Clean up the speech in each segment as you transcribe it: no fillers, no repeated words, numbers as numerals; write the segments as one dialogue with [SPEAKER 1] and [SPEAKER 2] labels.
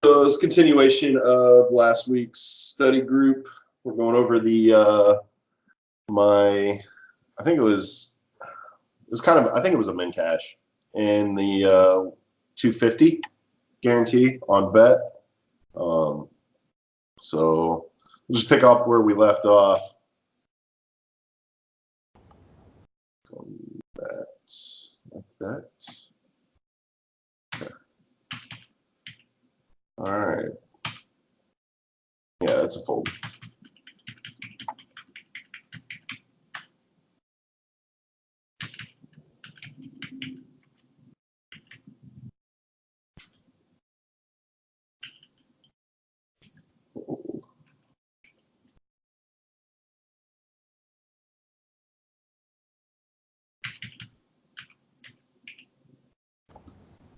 [SPEAKER 1] So it's continuation of last week's study group. We're going over the my I think it was kind of I think it was a min cash and the 250 guarantee on bet. Um, so we'll just pick up where we left off. That's like that. Okay. All right. Yeah, that's a fold.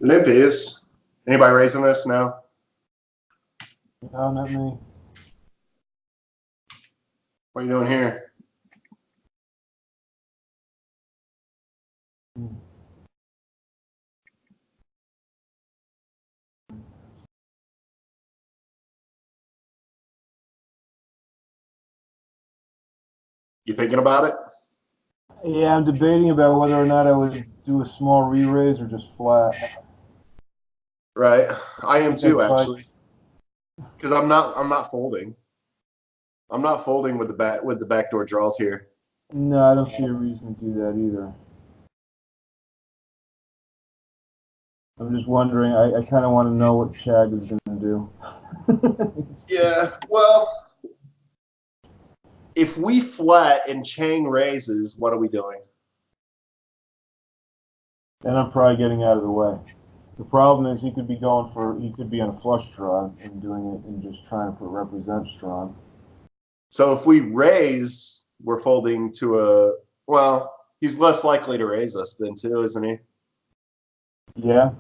[SPEAKER 1] Limp is. Anybody raising this now?
[SPEAKER 2] No, not me.
[SPEAKER 1] What are you doing here? You thinking about it?
[SPEAKER 2] Yeah, I'm debating about whether or not I would do a small re-raise or just flat.
[SPEAKER 1] Right. I am
[SPEAKER 2] I think
[SPEAKER 1] too,
[SPEAKER 2] I'd
[SPEAKER 1] actually. Because I'm not folding. I'm not folding with the backdoor draws here.
[SPEAKER 2] No, I don't see a reason to do that either. I'm just wondering. I kind of want to know what Chad is going to do.
[SPEAKER 1] Yeah. Well, if we flat and Chang raises, what are we doing?
[SPEAKER 2] And I'm probably getting out of the way. The problem is he could be on a flush draw and doing it and just trying to represent strong.
[SPEAKER 1] So if we raise, we're folding to a well. He's less likely to raise us than two, isn't he?
[SPEAKER 2] Yeah.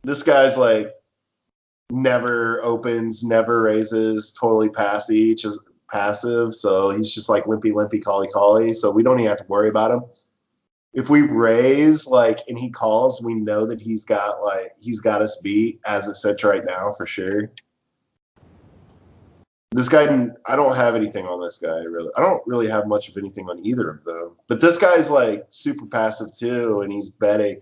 [SPEAKER 1] This guy's like never opens, never raises, totally passive. So he's just like limpy, colly. So we don't even have to worry about him. If we raise and he calls, we know that he's got us beat as it sits right now for sure. This guy, I don't have anything on this guy really. I don't really have much of anything on either of them. But this guy's like super passive too, and he's betting.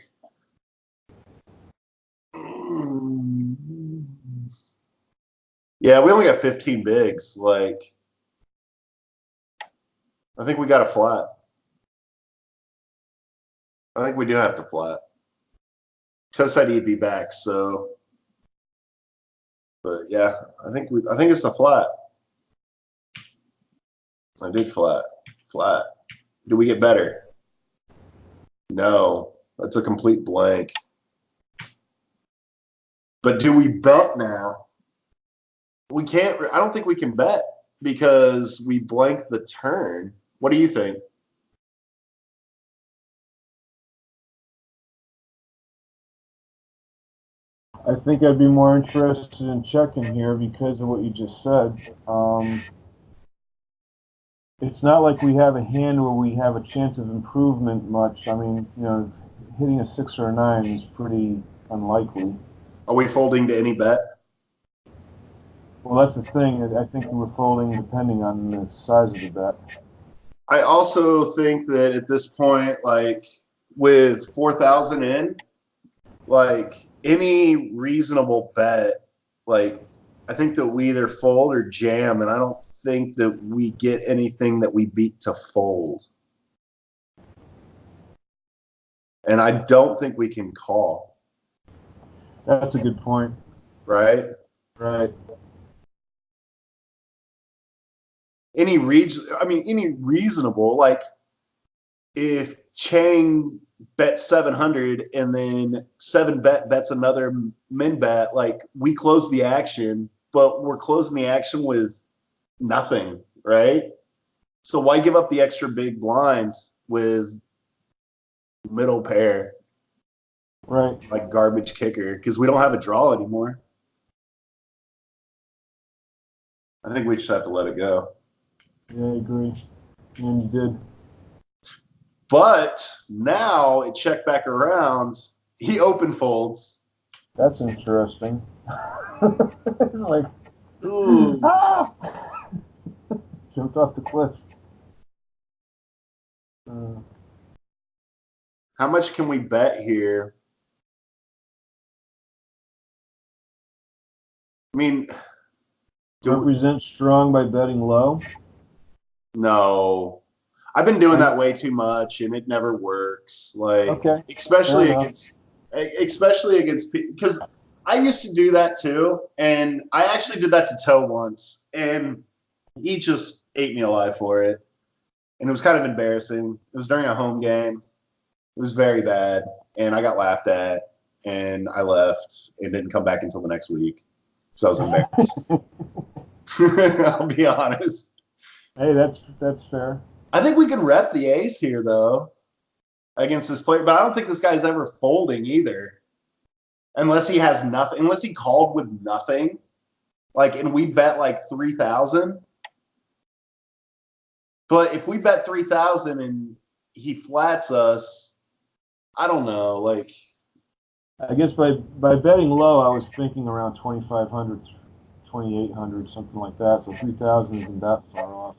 [SPEAKER 1] Yeah, we only got 15 bigs. I think we got a flat. I think we do have to flat. Just said he'd be back, so. But yeah, I think it's the flat. I did flat. Flat. Do we get better? No, that's a complete blank. But do we bet now? We can't. I don't think we can bet because we blanked the turn. What do you think?
[SPEAKER 2] I think I'd be more interested in checking here because of what you just said. It's not like we have a hand where we have a chance of improvement much. I mean, hitting a 6 or a 9 is pretty unlikely.
[SPEAKER 1] Are we folding to any bet?
[SPEAKER 2] Well, that's the thing. I think we're folding depending on the size of the bet.
[SPEAKER 1] I also think that at this point, with 4,000 in, any reasonable bet, I think that we either fold or jam, and I don't think that we get anything that we beat to fold. And I don't think we can call.
[SPEAKER 2] That's a good point.
[SPEAKER 1] Right?
[SPEAKER 2] Right.
[SPEAKER 1] Any reasonable, if Chang bets 700 and then 7 bets another min bet, we close the action, but we're closing the action with nothing, right? So why give up the extra big blind with middle pair?
[SPEAKER 2] Right.
[SPEAKER 1] Like garbage kicker, because we don't have a draw anymore. I think we just have to let it go.
[SPEAKER 2] Yeah, I agree. And you did.
[SPEAKER 1] But now it checked back around. He open folds.
[SPEAKER 2] That's interesting. It's like,
[SPEAKER 1] Ooh.
[SPEAKER 2] ah! Jumped off the cliff.
[SPEAKER 1] How much can we bet here? I mean,
[SPEAKER 2] Represent strong by betting low.
[SPEAKER 1] no. I've been doing that way too much, and it never works. Like,
[SPEAKER 2] Okay.
[SPEAKER 1] especially against because I used to do that too, and I actually did that to Toe once, and he just ate me alive for it, and it was kind of embarrassing. It was during a home game. It was very bad, and I got laughed at, and I left and didn't come back until the next week. So I was embarrassed. I'll be honest.
[SPEAKER 2] Hey, that's fair.
[SPEAKER 1] I think we can rep the ace here, though, against this player. But I don't think this guy's ever folding either, unless he has nothing. Unless he called with nothing, like, and we bet like 3,000. But if we bet 3,000 and he flats us, I don't know. Like,
[SPEAKER 2] I guess by betting low, I was thinking around 2,500, 2,800, something like that. So 3,000 isn't that far off.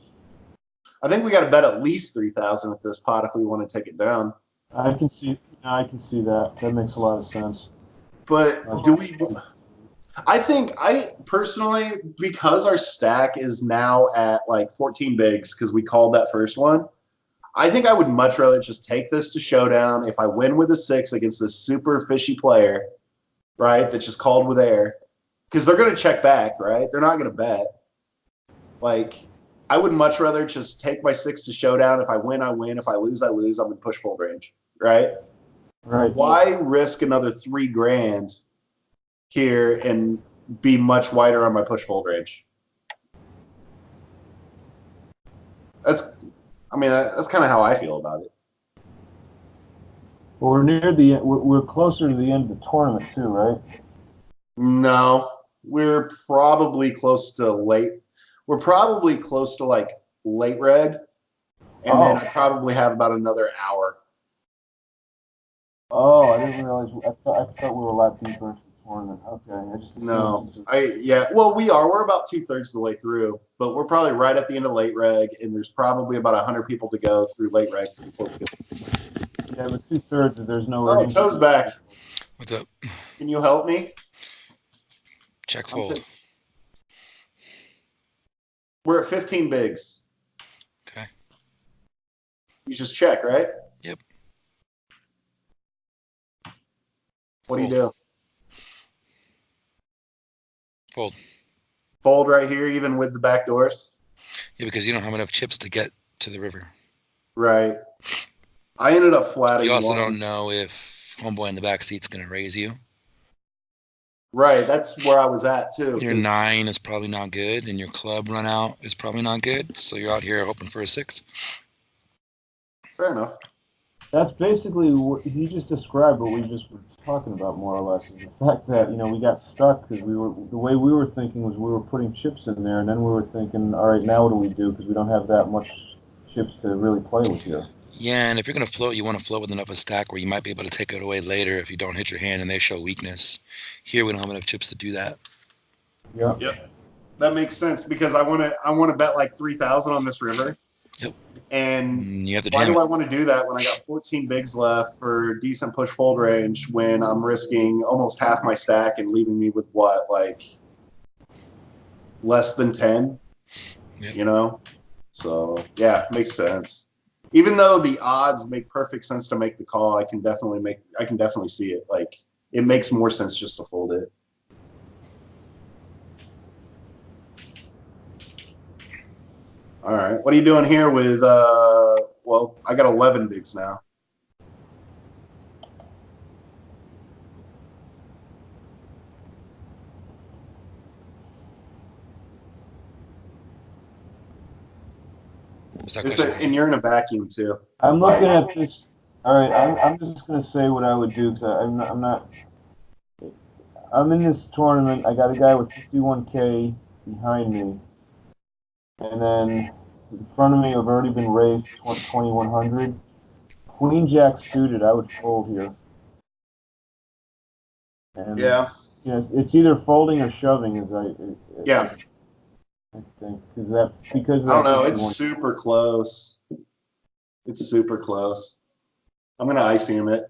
[SPEAKER 1] I think we got to bet at least 3,000 with this pot if we want to take it down.
[SPEAKER 2] I can see that. That makes a lot of sense.
[SPEAKER 1] But do we? I think I personally, because our stack is now at like 14 bigs because we called that first one. I think I would much rather just take this to showdown. If I win with a 6 against this super fishy player, right, that just called with air, because they're going to check back, right? They're not going to bet. Like, I would much rather just take my 6 to showdown. If I win, I win. If I lose, I lose. I'm in push fold range, right?
[SPEAKER 2] Right.
[SPEAKER 1] Why risk another $3,000 here and be much wider on my push fold range? That's kind of how I feel about it.
[SPEAKER 2] Well, we're closer to the end of the tournament too, right?
[SPEAKER 1] No, we're probably close to late. We're probably close to like late reg, and then I probably have about another hour.
[SPEAKER 2] Oh, I didn't realize. I thought we were a lot deeper into the tournament. Okay, I just assumed.
[SPEAKER 1] Well, we are. We're about 2/3 of the way through, but we're probably right at the end of late reg, and there's probably about 100 people to go through late reg before we get.
[SPEAKER 2] Yeah, but 2/3. There's no.
[SPEAKER 1] Oh, Toe's back.
[SPEAKER 3] What's up?
[SPEAKER 1] Can you help me?
[SPEAKER 3] Check fold.
[SPEAKER 1] We're at 15 bigs.
[SPEAKER 3] Okay.
[SPEAKER 1] You just check, right?
[SPEAKER 3] Yep.
[SPEAKER 1] What do you do?
[SPEAKER 3] Fold.
[SPEAKER 1] Fold right here, even with the back doors?
[SPEAKER 3] Yeah, because you don't have enough chips to get to the river.
[SPEAKER 1] Right. I ended up flatting.
[SPEAKER 3] You also don't know if homeboy in the back seat's going to raise you.
[SPEAKER 1] Right, that's where I was at too.
[SPEAKER 3] Your 9 is probably not good, and your club run out is probably not good. So you're out here hoping for a 6.
[SPEAKER 1] Fair enough.
[SPEAKER 2] That's basically what he just described. What we just were talking about, more or less, is the fact that we got stuck because the way we were thinking was we were putting chips in there, and then we were thinking, all right, now what do we do? Because we don't have that much chips to really play with here.
[SPEAKER 3] Yeah, and if you're going to float, you want to float with enough of a stack where you might be able to take it away later if you don't hit your hand and they show weakness. Here, we don't have enough chips to do that.
[SPEAKER 2] Yeah.
[SPEAKER 1] Yep. That makes sense because I want to bet like 3,000 on this river.
[SPEAKER 3] Yep.
[SPEAKER 1] And
[SPEAKER 3] you have to
[SPEAKER 1] why do I want to do that when I got 14 bigs left for decent push fold range when I'm risking almost half my stack and leaving me with what, like less than 10?
[SPEAKER 3] Yep.
[SPEAKER 1] So yeah, makes sense. Even though the odds make perfect sense to make the call, I can definitely see it. Like, it makes more sense just to fold it. All right. What are you doing here with, well, I got 11 bigs now. And you're in a vacuum too.
[SPEAKER 2] I'm looking at this. All right, I'm just gonna say what I would do because I'm in this tournament. I got a guy with 51K behind me, and then in front of me I've already been raised 2,100. Queen Jack suited, I would fold here. And
[SPEAKER 1] yeah.
[SPEAKER 2] Yeah, it's either folding or shoving, as
[SPEAKER 1] Yeah.
[SPEAKER 2] I think, because of
[SPEAKER 1] I don't
[SPEAKER 2] that
[SPEAKER 1] know. It's
[SPEAKER 2] 51.
[SPEAKER 1] super close. It's super close. I'm gonna ICM it.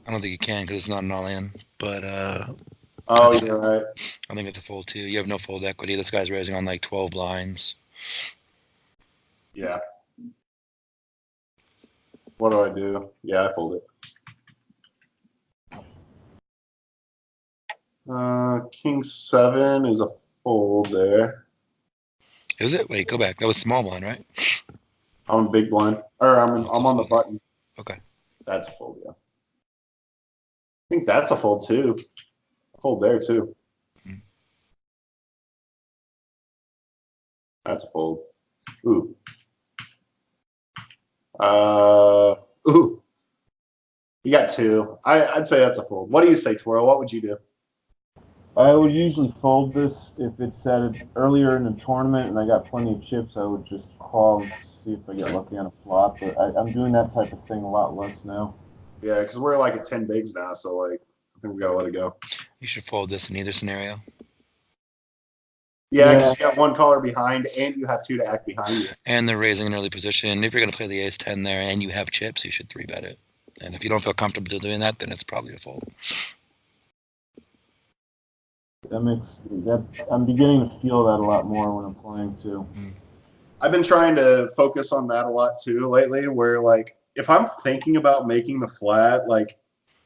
[SPEAKER 3] I don't think you can because it's not an all-in. But
[SPEAKER 1] Oh, you're right.
[SPEAKER 3] I think it's a fold too. You have no fold equity. This guy's raising on like 12 blinds.
[SPEAKER 1] Yeah. What do I do? Yeah, I fold it. King 7 is a fold there.
[SPEAKER 3] Is it? Wait, go back. That was small blind, right?
[SPEAKER 1] I'm a big blind. Or
[SPEAKER 3] Oh, it's a
[SPEAKER 1] I'm on the
[SPEAKER 3] fold.
[SPEAKER 1] button.
[SPEAKER 3] Okay.
[SPEAKER 1] That's a fold, yeah. I think that's a fold too. A fold there too.
[SPEAKER 3] Mhm.
[SPEAKER 1] That's a fold. Ooh. Uh, ooh. You got 2. I'd say that's a fold. What do you say, Twirl? What would you do?
[SPEAKER 2] I would usually fold this if it's earlier in the tournament and I got plenty of chips. I would just call and see if I get lucky on a flop. But I'm doing that type of thing a lot less now.
[SPEAKER 1] Yeah, because we're like at 10 bigs now, so like I think we gotta let it go.
[SPEAKER 3] You should fold this in either scenario.
[SPEAKER 1] Yeah, because
[SPEAKER 2] Yeah.
[SPEAKER 1] you got 1 caller behind and you have 2 to act behind you.
[SPEAKER 3] And they're raising an early position. If you're going to play the ace 10 there and you have chips, you should 3-bet it. And if you don't feel comfortable doing that, then it's probably a fold.
[SPEAKER 2] I'm beginning to feel that a lot more when I'm playing too.
[SPEAKER 1] I've been trying to focus on that a lot too lately, where like if I'm thinking about making the flat, like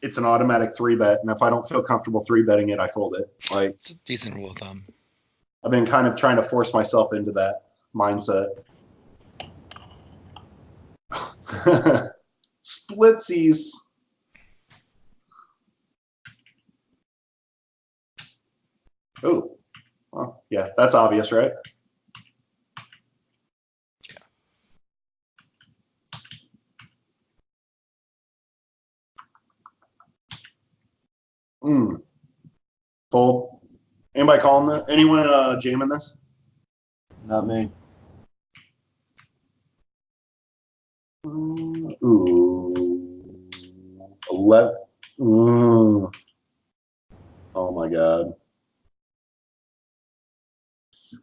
[SPEAKER 1] it's an automatic 3-bet, and if I don't feel comfortable 3-betting it, I fold it. Like
[SPEAKER 3] It's a decent rule of thumb.
[SPEAKER 1] I've been kind of trying to force myself into that mindset. Splitsies. Oh, well, yeah, that's obvious, right? Fold. Anybody calling that? Anyone jamming this?
[SPEAKER 2] Not me.
[SPEAKER 1] Ooh. 11. Ooh. Oh my God.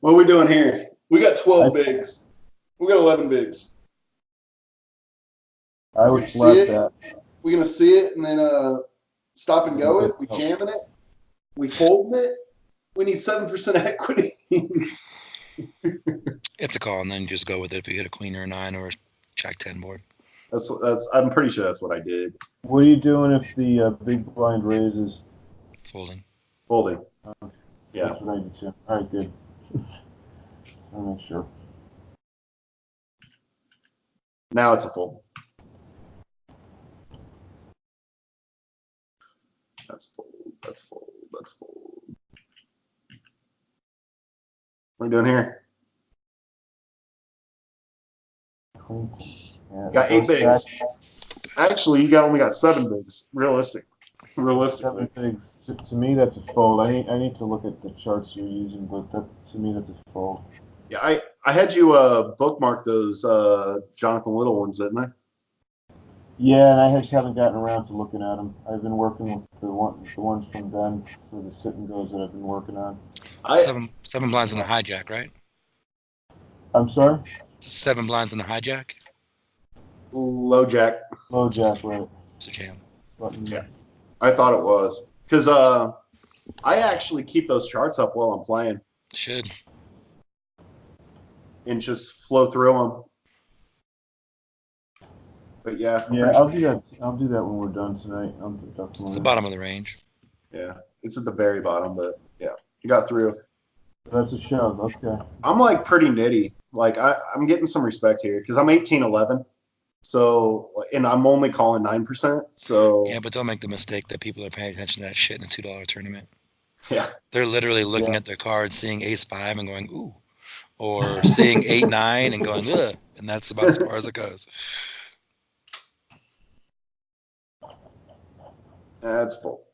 [SPEAKER 1] What are we doing here? We got 12 bigs. We got 11 bigs.
[SPEAKER 2] I
[SPEAKER 1] We're
[SPEAKER 2] would
[SPEAKER 1] gonna see
[SPEAKER 2] flat
[SPEAKER 1] it.
[SPEAKER 2] that.
[SPEAKER 1] We're gonna see it and then stop and go it. We jamming it. We folding it. We need 7% equity.
[SPEAKER 3] It's a call, and then you just go with it if you hit a queen or a 9 or a jack 10 board.
[SPEAKER 1] that's. I'm pretty sure that's what I did.
[SPEAKER 2] What are you doing if the big blind raises?
[SPEAKER 3] Folding.
[SPEAKER 1] Folding. Yeah.
[SPEAKER 2] That's what I do too. All right, good. I'll make sure.
[SPEAKER 1] Now it's a fold. That's fold. That's fold. That's fold. What are we doing here?
[SPEAKER 2] Yeah,
[SPEAKER 1] Got 8 bigs. Actually, you only got 7 bigs. Realistically.
[SPEAKER 2] 7 bigs. To me, that's a fold. I need to look at the charts you're using, but to me, that's a fold.
[SPEAKER 1] Yeah, I had you bookmark those Jonathan Little ones, didn't I?
[SPEAKER 2] Yeah, and I just haven't gotten around to looking at them. I've been working with the ones from Ben for the sit and goes that I've been working on.
[SPEAKER 3] Seven blinds in the hijack, right?
[SPEAKER 2] I'm sorry?
[SPEAKER 3] 7 blinds in the hijack?
[SPEAKER 1] Low jack.
[SPEAKER 2] Low jack, right.
[SPEAKER 3] It's a jam.
[SPEAKER 2] Button.
[SPEAKER 1] Yeah. I thought it was. Because I actually keep those charts up while I'm playing.
[SPEAKER 3] Should.
[SPEAKER 1] And just flow through them. But yeah.
[SPEAKER 2] Yeah, I'll do that. I'll do that when we're done tonight.
[SPEAKER 3] It's the bottom of the range.
[SPEAKER 1] Yeah. It's at the very bottom, but yeah. You got through.
[SPEAKER 2] That's a shove. Okay.
[SPEAKER 1] I'm like pretty nitty. Like I'm getting some respect here because I'm 18-11. So, and I'm only calling 9%. So,
[SPEAKER 3] Yeah, but don't make the mistake that people are paying attention to that shit in a $2 tournament.
[SPEAKER 1] yeah.
[SPEAKER 3] They're literally looking at their cards, seeing ace 5 and going, ooh. Or seeing 8, 9 and going, ugh. And that's about as far as it goes.
[SPEAKER 1] That's full.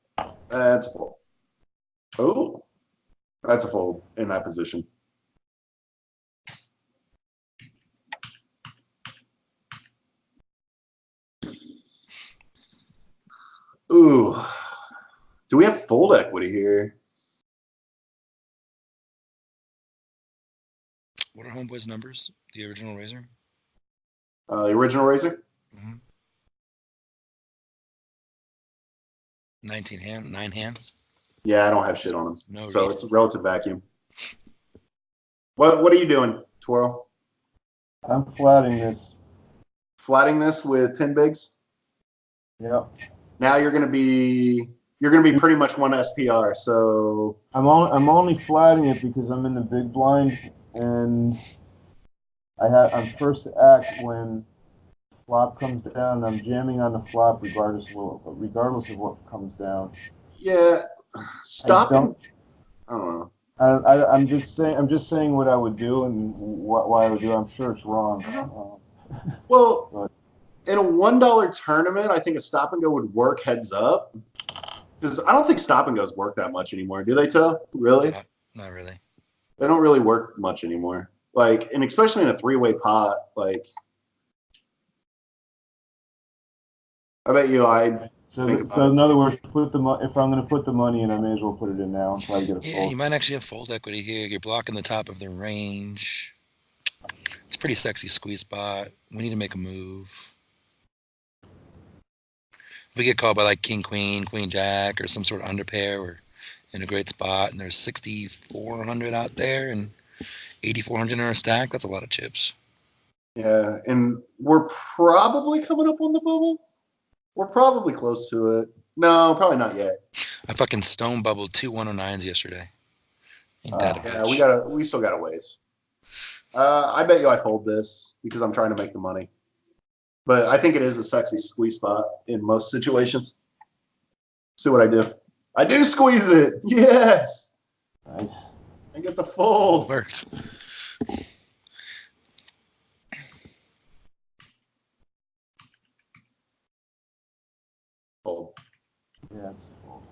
[SPEAKER 1] That's full. Oh, that's a fold in that position. Ooh. Do we have fold equity here?
[SPEAKER 3] What are Homeboy's numbers? The original razor?
[SPEAKER 1] The original razor?
[SPEAKER 3] Mm-hmm. 9 hands?
[SPEAKER 1] Yeah, I don't have shit on them.
[SPEAKER 3] No
[SPEAKER 1] So
[SPEAKER 3] read.
[SPEAKER 1] it's a relative vacuum. What are you doing, Twirl?
[SPEAKER 2] I'm flatting this.
[SPEAKER 1] Flatting this with 10 bigs?
[SPEAKER 2] Yep.
[SPEAKER 1] Now you're gonna be pretty much one SPR. So
[SPEAKER 2] I'm only flatting it because I'm in the big blind and I'm first to act when flop comes down. I'm jamming on the flop regardless of what comes down.
[SPEAKER 1] yeah, stopping.
[SPEAKER 2] I
[SPEAKER 1] I don't know.
[SPEAKER 2] I'm just saying what I would do and why I would do. I'm sure it's wrong.
[SPEAKER 1] Well,
[SPEAKER 2] But
[SPEAKER 1] in a $1 tournament, I think a stop and go would work heads up. Because I don't think stop and goes work that much anymore. Do they, tell? Really?
[SPEAKER 3] Not really.
[SPEAKER 1] They don't really work much anymore. Like, and especially in a three-way pot, like, I bet you I think about
[SPEAKER 2] so
[SPEAKER 1] it.
[SPEAKER 2] in other words, if I'm going to put the money in, I may as well put it in now and try to get a
[SPEAKER 3] Yeah,
[SPEAKER 2] fold.
[SPEAKER 3] you might actually have fold equity here. You're blocking the top of the range. It's a pretty sexy squeeze spot. We need to make a move. If we get called by like king, queen, queen, jack, or some sort of underpair, we're in a great spot. And there's 6,400 out there and 8,400 in our stack. That's a lot of chips.
[SPEAKER 1] Yeah, and we're probably coming up on the bubble. We're probably close to it. No, probably not yet.
[SPEAKER 3] I fucking stone bubbled 2 109s yesterday. Ain't that a bitch?
[SPEAKER 1] Yeah, we still got a ways. I bet you I fold this because I'm trying to make the money. But I think it is a sexy squeeze spot in most situations. See what I do. I do squeeze it. Yes.
[SPEAKER 2] Nice.
[SPEAKER 1] I get the fold.
[SPEAKER 3] Worked.
[SPEAKER 1] Fold.
[SPEAKER 2] Yeah, it's a fold.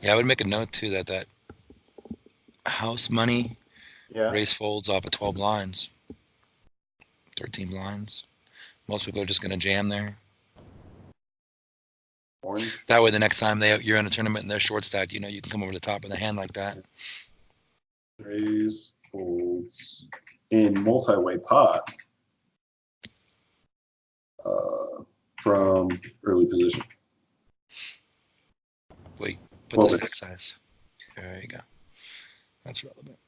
[SPEAKER 3] Yeah, I would make a note too that house money
[SPEAKER 1] Yeah.
[SPEAKER 3] race folds off of 12 blinds, 13 blinds. Most people are just going to jam there.
[SPEAKER 1] Orange.
[SPEAKER 3] That way, the next time you're in a tournament and they're short stacked, you know you can come over the top of the hand like that.
[SPEAKER 1] Raise folds in multi-way pot from early position.
[SPEAKER 3] Wait, put the stack size. There you go. That's relevant.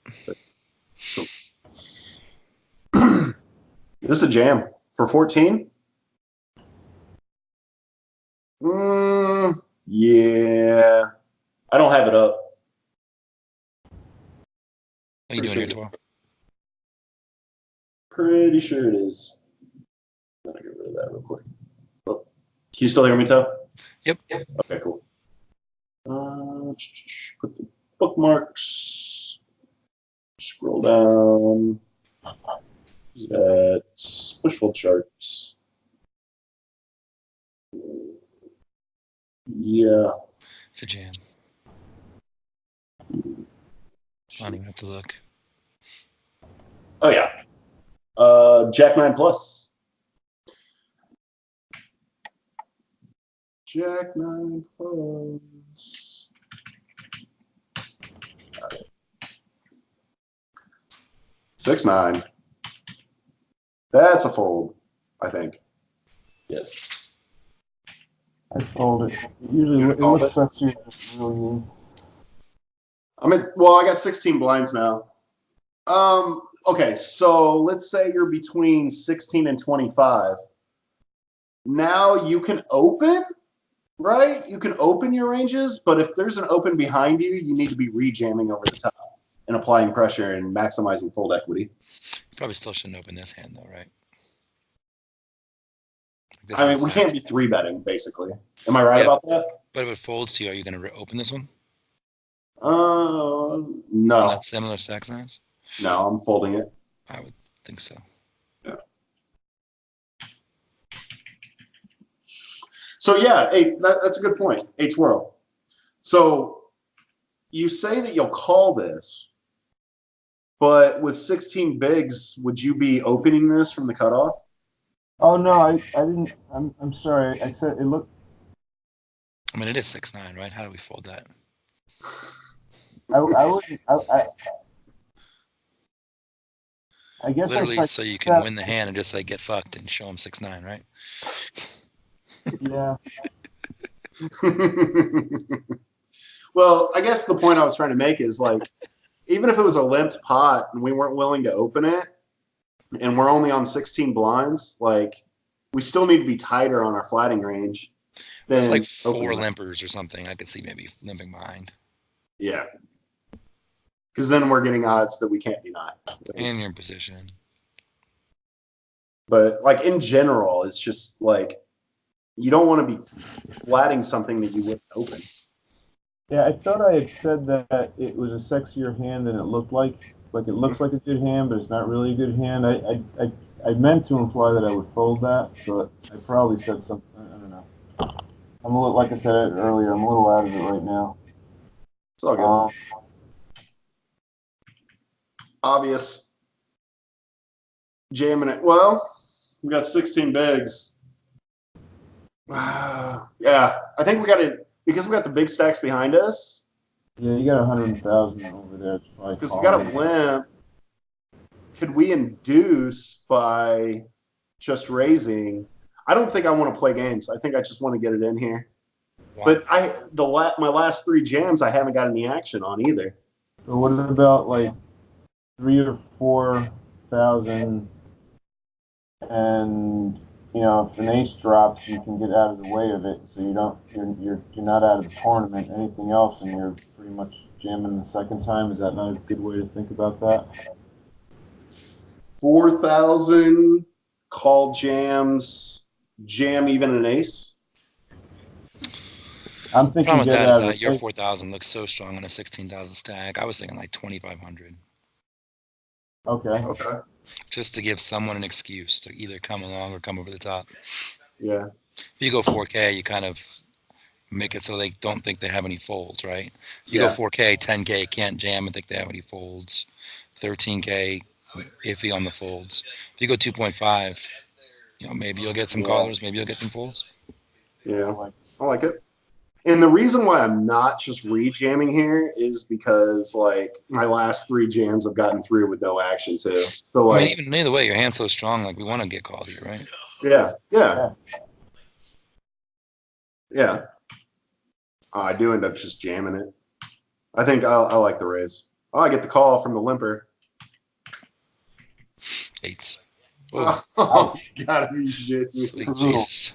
[SPEAKER 1] This is a jam for 14. Yeah, I don't have it up.
[SPEAKER 3] What are you doing here, 12?
[SPEAKER 1] Pretty sure it is. I'm gonna get rid of that real quick. Oh. Can you still hear me, Toe?
[SPEAKER 3] Yep.
[SPEAKER 1] Okay, cool. Put the bookmarks. Scroll down. Pushful charts. Yeah.
[SPEAKER 3] It's a jam. I don't even have to look.
[SPEAKER 1] Oh yeah. Jack 9 plus. Jack 9 plus. Got it. 6-9. That's a fold, I think. Yes.
[SPEAKER 2] I fold it. Usually it looks sexier than it really is.
[SPEAKER 1] Well, I got 16 blinds now. Okay, so let's say you're between 16 and 25. Now you can open, right? You can open your ranges, but if there's an open behind you, you need to be rejamming over the top and applying pressure and maximizing fold equity.
[SPEAKER 3] Probably still shouldn't open this hand though, right?
[SPEAKER 1] I mean, we can't be 3-betting, basically. Am I right about that?
[SPEAKER 3] But if it folds to you, are you going to open this one?
[SPEAKER 1] No.
[SPEAKER 3] On that similar stack size?
[SPEAKER 1] No, I'm folding it.
[SPEAKER 3] I would think so.
[SPEAKER 1] Yeah. So yeah, that's a good point. A twirl. So you say that you'll call this, but with 16 bigs, would you be opening this from the cutoff?
[SPEAKER 2] Oh no, I didn't. I'm sorry. I said it looked.
[SPEAKER 3] I mean, it is 6-9, right? How do we fold that?
[SPEAKER 2] I wouldn't. I guess
[SPEAKER 3] Literally,
[SPEAKER 2] I
[SPEAKER 3] so you can
[SPEAKER 2] that.
[SPEAKER 3] win the hand and just like get fucked and show them 6-9, right?
[SPEAKER 2] Yeah.
[SPEAKER 1] Well, I guess the point I was trying to make is like, even if it was a limped pot and we weren't willing to open it, and we're only on 16 blinds, like we still need to be tighter on our flatting range
[SPEAKER 3] There's like
[SPEAKER 1] than
[SPEAKER 3] four
[SPEAKER 1] opening it.
[SPEAKER 3] limpers or something. I could see maybe limping behind.
[SPEAKER 1] Yeah, because then we're getting odds that we can't deny.
[SPEAKER 3] And you're in position.
[SPEAKER 1] But like in general, it's just like you don't want to be flatting something that you wouldn't open.
[SPEAKER 2] Yeah, I thought I had said that it was a sexier hand than it looked like. Like it looks like a good hand, but it's not really a good hand. I meant to imply that I would fold that, but I probably said something. I don't know. I'm a little, like I said earlier, I'm a little out of it right now.
[SPEAKER 1] It's all good. Obvious. Jamming it. Well, we got 16 bigs. Yeah, I think we got it because we got the big stacks behind us.
[SPEAKER 2] Yeah, you got 100,000 over there.
[SPEAKER 1] Because we got a limp. Could we induce by just raising? I don't think I want to play games. I think I just want to get it in here. Wow. But my last 3 jams, I haven't got any action on either.
[SPEAKER 2] So what about like 3,000 or 4,000, and you know if an ace drops, you can get out of the way of it, so you're not out of the tournament. Anything else, and you're pretty much jamming the second time. Is that not a good way to think about that?
[SPEAKER 1] 4,000 call jams, jam even an ace.
[SPEAKER 2] I'm thinking
[SPEAKER 3] problem with that is that your 4,000 looks so strong on a 16,000 stack. I was thinking like 2,500.
[SPEAKER 2] Okay.
[SPEAKER 3] Just to give someone an excuse to either come along or come over the top.
[SPEAKER 1] Yeah.
[SPEAKER 3] If you go 4K, you kind of make it so they don't think they have any folds, right? You go 4K, 10K, can't jam and think they have any folds. 13K, iffy on the folds. If you go 2.5, you know, maybe you'll get some callers, maybe you'll get some folds.
[SPEAKER 1] Yeah, I like it. And the reason why I'm not just re-jamming here is because like my last 3 jams I've gotten through with no action too. So like,
[SPEAKER 3] I mean, even either way, your hand's so strong, like we want to get called here, right?
[SPEAKER 1] Yeah. I do end up just jamming it. I think I like the raise. Oh, I get the call from the limper.
[SPEAKER 3] 8s.
[SPEAKER 1] Oh, you gotta be shitting.
[SPEAKER 3] Sweet Jesus.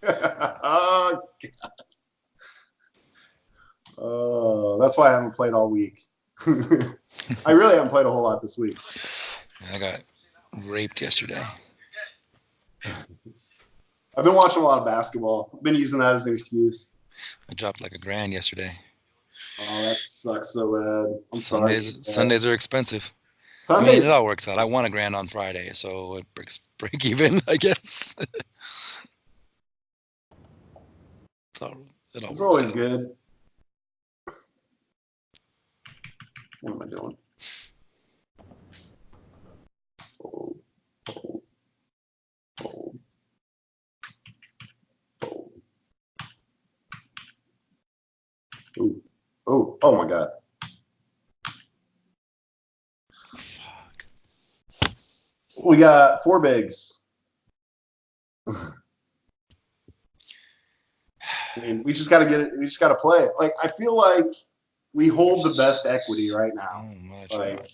[SPEAKER 1] Oh, God. Oh, that's why I haven't played all week. I really haven't played a whole lot this week.
[SPEAKER 3] I got raped yesterday.
[SPEAKER 1] I've been watching a lot of basketball. I've been using that as an excuse.
[SPEAKER 3] I dropped like $1,000 yesterday.
[SPEAKER 1] Oh, that sucks so bad. I'm sorry.
[SPEAKER 3] Sundays are expensive.
[SPEAKER 1] Sundays,
[SPEAKER 3] I mean, it all works out. I won $1,000 on Friday, so it break even, I guess.
[SPEAKER 1] It's always good. What am I doing? Fold, fold, fold, fold. Ooh. Oh my God.
[SPEAKER 3] Fuck.
[SPEAKER 1] We got 4 bigs. I mean, we just got to get it. We just got to play it. Like, I feel like we hold the best equity right now. Like,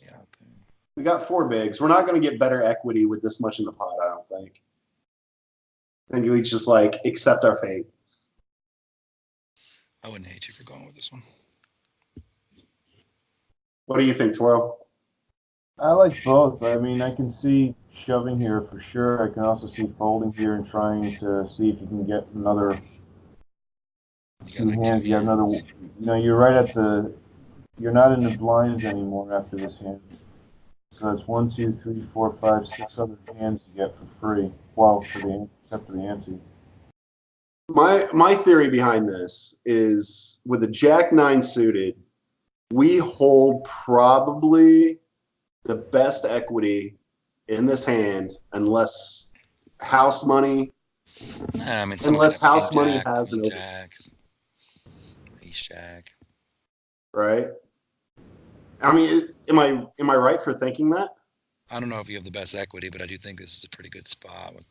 [SPEAKER 1] we got 4 bigs. We're not going to get better equity with this much in the pot, I don't think. I think we just, like, accept our fate.
[SPEAKER 3] I wouldn't hate you for going with this one.
[SPEAKER 1] What do you think, Twirl?
[SPEAKER 2] I like both. I mean, I can see shoving here for sure. I can also see folding here and trying to see if you can get another 2 hands. You have another. You know, you're right at the. You're not in the blinds anymore after this hand. So that's 1, 2, 3, 4, 5, 6 other hands you get for free. Well, except for the ante.
[SPEAKER 1] My theory behind this is with a Jack 9 suited, we hold probably the best equity in this hand unless house money.
[SPEAKER 3] I mean,
[SPEAKER 1] unless house money has an
[SPEAKER 3] Jacks. ace jack.
[SPEAKER 1] right? I mean, am I right for thinking that?
[SPEAKER 3] I don't know if you have the best equity, but I do think this is a pretty good spot with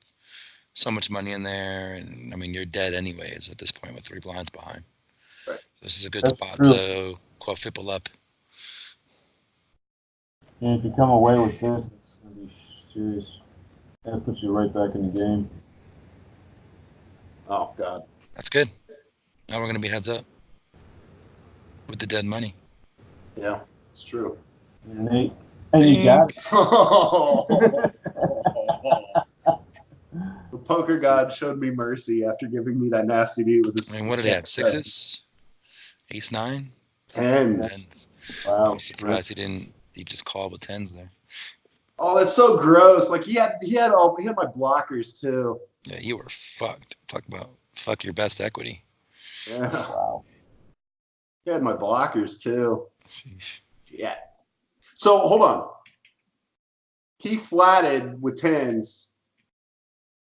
[SPEAKER 3] so much money in there. And I mean, you're dead anyways at this point with 3 blinds behind.
[SPEAKER 1] Right.
[SPEAKER 3] So this is a good
[SPEAKER 2] That's
[SPEAKER 3] spot
[SPEAKER 2] true.
[SPEAKER 3] to quadruple up.
[SPEAKER 2] And if you come away with this, it's going to be serious. That puts you right back in the game.
[SPEAKER 1] Oh God.
[SPEAKER 3] That's good. Now we're going to be heads up with the dead money.
[SPEAKER 1] Yeah, it's true.
[SPEAKER 2] And an 8. And you got it.
[SPEAKER 1] The poker god showed me mercy after giving me that nasty beat with his.
[SPEAKER 3] I mean, what did he have? 6s? Ace 9?
[SPEAKER 1] Tens.
[SPEAKER 2] Wow.
[SPEAKER 3] I'm surprised he didn't. He just called with 10s there.
[SPEAKER 1] Oh, that's so gross. Like he had my blockers too.
[SPEAKER 3] Yeah, you were fucked. Talk about fuck your best equity.
[SPEAKER 1] Yeah.
[SPEAKER 2] Wow.
[SPEAKER 1] He had my blockers too.
[SPEAKER 3] Sheesh.
[SPEAKER 1] Yeah. So hold on. He flatted with tens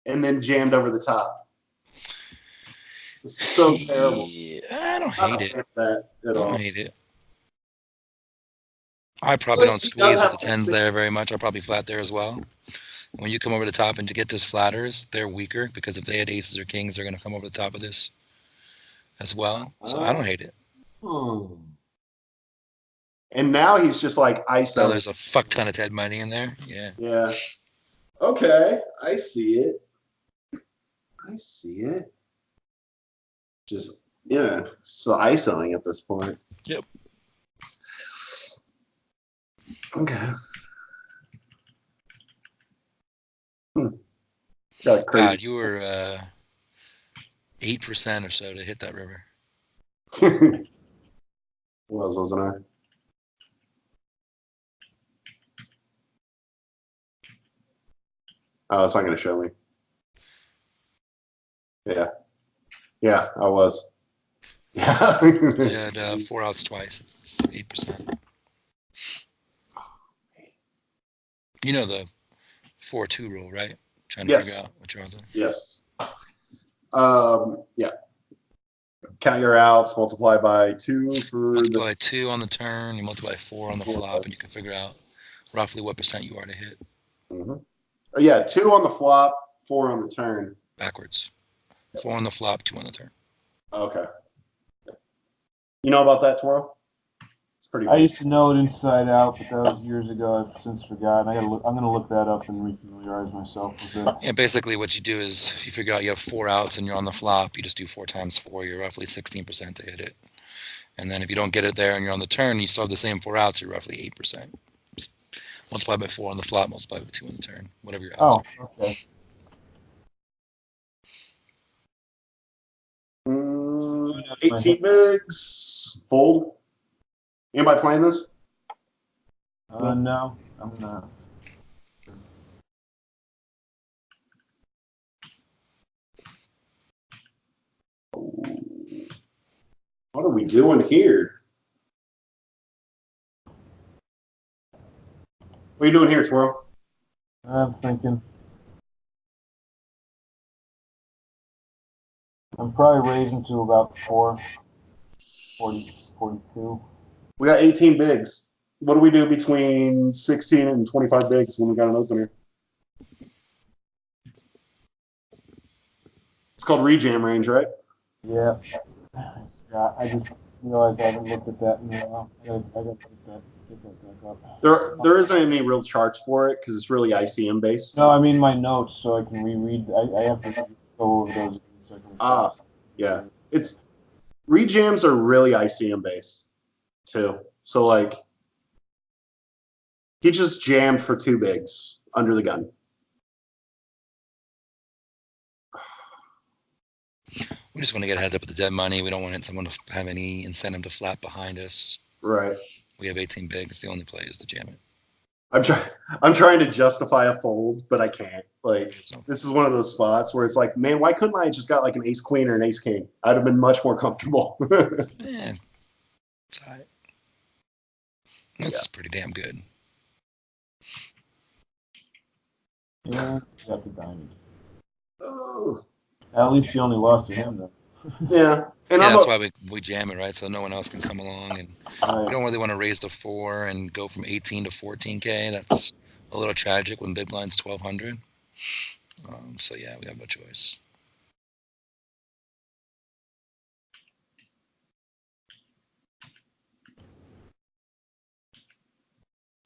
[SPEAKER 1] and then jammed over the top. It's so terrible.
[SPEAKER 3] I don't
[SPEAKER 1] I
[SPEAKER 3] hate
[SPEAKER 1] don't
[SPEAKER 3] it.
[SPEAKER 1] hate that
[SPEAKER 3] I
[SPEAKER 1] at all.
[SPEAKER 3] don't hate it. I probably don't
[SPEAKER 1] He does
[SPEAKER 3] squeeze with
[SPEAKER 1] have
[SPEAKER 3] the 10s there very much. I'll probably flat there as well. When you come over the top and you get this flatters, they're weaker because if they had aces or kings, they're going to come over the top of this as well. So I don't hate it.
[SPEAKER 1] And now he's just like
[SPEAKER 3] Now
[SPEAKER 1] ISO.
[SPEAKER 3] there's a fuck ton of Ted money in there. Yeah.
[SPEAKER 1] Yeah. Okay, I see it. I see it. Just yeah, so ISOing at this point.
[SPEAKER 3] Yep.
[SPEAKER 1] Okay. Got crazy.
[SPEAKER 3] God, you were 8% or so to hit that river.
[SPEAKER 1] What else wasn't I? Oh, it's not going to show me. Yeah. Yeah, I was. Yeah.
[SPEAKER 3] You had 4 outs twice. It's 8%. You know the 4-2 rule, right? Trying to figure out what you're doing.
[SPEAKER 1] Yes. Yeah. Count your outs, multiply by 2 for
[SPEAKER 3] multiply 2 on the turn, you multiply 4 on the flop, and you can figure out roughly what percent you are to hit.
[SPEAKER 1] Mm-hmm. Yeah, 2 on the flop, 4 on the turn.
[SPEAKER 3] Backwards. 4 on the flop, 2 on the turn.
[SPEAKER 1] Okay. You know about that, Toro? It's pretty
[SPEAKER 2] I used to know it inside out, but that was years ago. I've since forgotten. I'm going to look that up and refamiliarize myself with it.
[SPEAKER 3] Yeah, basically what you do is if you figure out you have 4 outs and you're on the flop, you just do 4 times 4. You're roughly 16% to hit it. And then if you don't get it there and you're on the turn, you still have the same 4 outs, you're roughly 8%. Just multiply by 4 on the flop, multiply by 2 on the turn, whatever your outs are.
[SPEAKER 2] Okay.
[SPEAKER 1] 18 bigs. Fold. Anybody playing this?
[SPEAKER 2] No, I'm not.
[SPEAKER 1] What are we doing here? What are you doing here, Toro?
[SPEAKER 2] I'm thinking. I'm probably raising to about 40, 42.
[SPEAKER 1] We got 18 bigs. What do we do between 16 and 25 bigs when we got an opener? It's called rejam range, right?
[SPEAKER 2] Yeah. I just realized I haven't looked at that in a while. I gotta get that back up.
[SPEAKER 1] There isn't any real charts for it because it's really ICM based.
[SPEAKER 2] No, I mean my notes, so I can reread. I have to go over those. So I can
[SPEAKER 1] Yeah. It's rejams are really ICM based too. So like he just jammed for 2 bigs under the gun.
[SPEAKER 3] We just want to get a heads up with the dead money. We don't want someone to have any incentive to flat behind us.
[SPEAKER 1] Right.
[SPEAKER 3] We have 18 bigs. The only play is to jam it.
[SPEAKER 1] I'm trying to justify a fold, but I can't. Like this is one of those spots where it's like, man, why couldn't I just got like an ace queen or an ace king? I'd have been much more comfortable.
[SPEAKER 3] Yeah, it's all right. This is pretty damn good.
[SPEAKER 2] Yeah, got the diamond.
[SPEAKER 1] Oh.
[SPEAKER 2] At least you only lost to him, though.
[SPEAKER 1] Yeah, and
[SPEAKER 3] Yeah,
[SPEAKER 1] I'm
[SPEAKER 3] that's
[SPEAKER 1] a
[SPEAKER 3] why we jam it, right? So no one else can come along, and we
[SPEAKER 2] Right.
[SPEAKER 3] don't really want to raise to 4 and go from 18 to 14K. That's a little tragic when big blind's 1200. So yeah, we have no choice.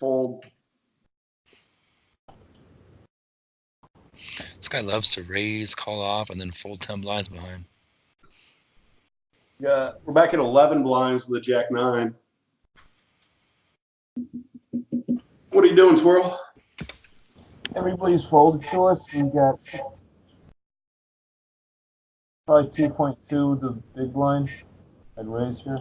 [SPEAKER 1] fold.
[SPEAKER 3] This guy loves to raise, call off, and then fold 10 blinds behind.
[SPEAKER 1] Yeah, we're back at 11 blinds with a jack nine. What are you doing, Swirl?
[SPEAKER 2] Everybody's folded to us. We got probably 2.2 the big blind. I'd raise here.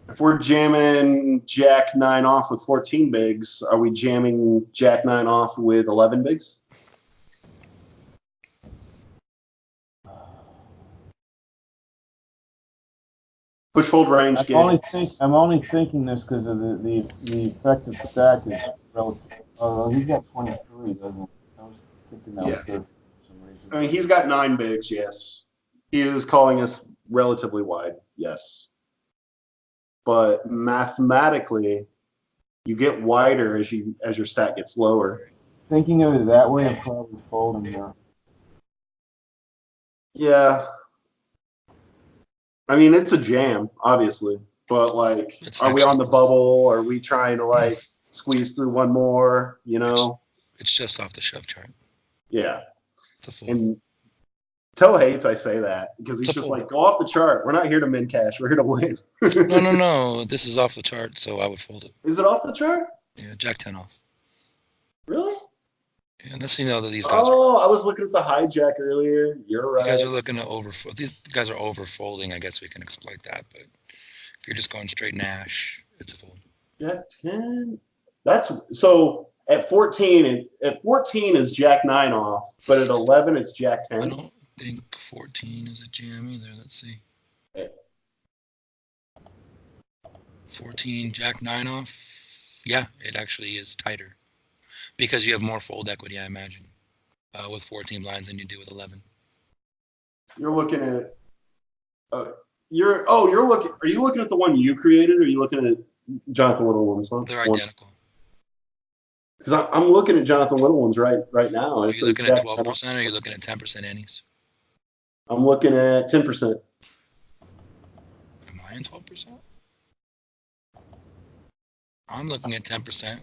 [SPEAKER 1] If we're jamming jack nine off with 14 bigs, are we jamming jack nine off with 11 bigs? Push fold range gets.
[SPEAKER 2] I'm only thinking this because of the effective stack is relative. Oh, he's got 23, doesn't he? I was thinking that was
[SPEAKER 1] Yeah.
[SPEAKER 2] 13 for some reason.
[SPEAKER 1] I mean, he's got 9 bigs, yes. He is calling us relatively wide, yes. But mathematically, you get wider as your stack gets lower.
[SPEAKER 2] Thinking of it that way, I'm probably folding there.
[SPEAKER 1] Yeah. I mean, it's a jam, obviously. But like,
[SPEAKER 3] It's
[SPEAKER 1] are we
[SPEAKER 3] actually
[SPEAKER 1] on the bubble? Are we trying to like squeeze through one more? You know?
[SPEAKER 3] it's just off the shove chart.
[SPEAKER 1] Yeah.
[SPEAKER 3] It's a fold.
[SPEAKER 1] And Toe hates I say that because he's
[SPEAKER 3] It's a
[SPEAKER 1] just
[SPEAKER 3] fold.
[SPEAKER 1] like, go off the chart. We're not here to min cash. We're here to win.
[SPEAKER 3] No. This is off the chart, so I would fold it.
[SPEAKER 1] Is it off the chart?
[SPEAKER 3] Yeah, jack 10 off.
[SPEAKER 1] Really?
[SPEAKER 3] Yeah, unless you know that these guys
[SPEAKER 1] Oh, I was looking at the hijack earlier. You're right.
[SPEAKER 3] you guys are looking to overfold. These guys are over folding. I guess we can exploit that. But if you're just going straight Nash, it's a fold.
[SPEAKER 1] Jack 10. That's so at 14. At 14 is Jack 9 off, but at 11 it's Jack
[SPEAKER 3] I
[SPEAKER 1] 10.
[SPEAKER 3] don't think 14 is a jam either. Let's see. 14 Jack 9 off. Yeah, it actually is tighter because you have more fold equity, I imagine, with 14 blinds than you do with 11.
[SPEAKER 1] You're looking at. You're looking. Are you looking at the one you created, or are you looking at Jonathan Littlewood's one?
[SPEAKER 3] They're identical.
[SPEAKER 1] Because I'm looking at Jonathan Littlewood's right now.
[SPEAKER 3] Are you looking at 12% or are you looking at 10% annies?
[SPEAKER 1] I'm looking at 10%.
[SPEAKER 3] Am I in 12%? I'm looking at 10%.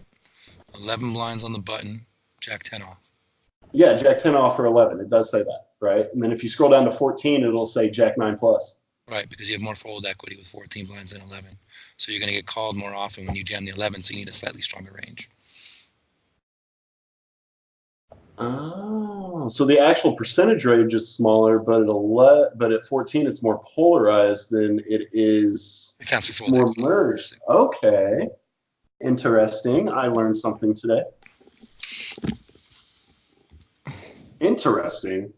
[SPEAKER 3] 11 blinds on the button. Jack 10 off.
[SPEAKER 1] Yeah, Jack 10 off for 11. It does say that, right? And then if you scroll down to 14, it'll say Jack 9 plus.
[SPEAKER 3] Right, because you have more fold equity with 14 blinds than 11. So you're going to get called more often when you jam the 11, so you need a slightly stronger range.
[SPEAKER 1] Oh, so the actual percentage range is smaller, but at 14 it's more polarized than it is.
[SPEAKER 3] It counts for fold
[SPEAKER 1] more
[SPEAKER 3] equity.
[SPEAKER 1] merged. Okay, interesting. I learned something today. Interesting.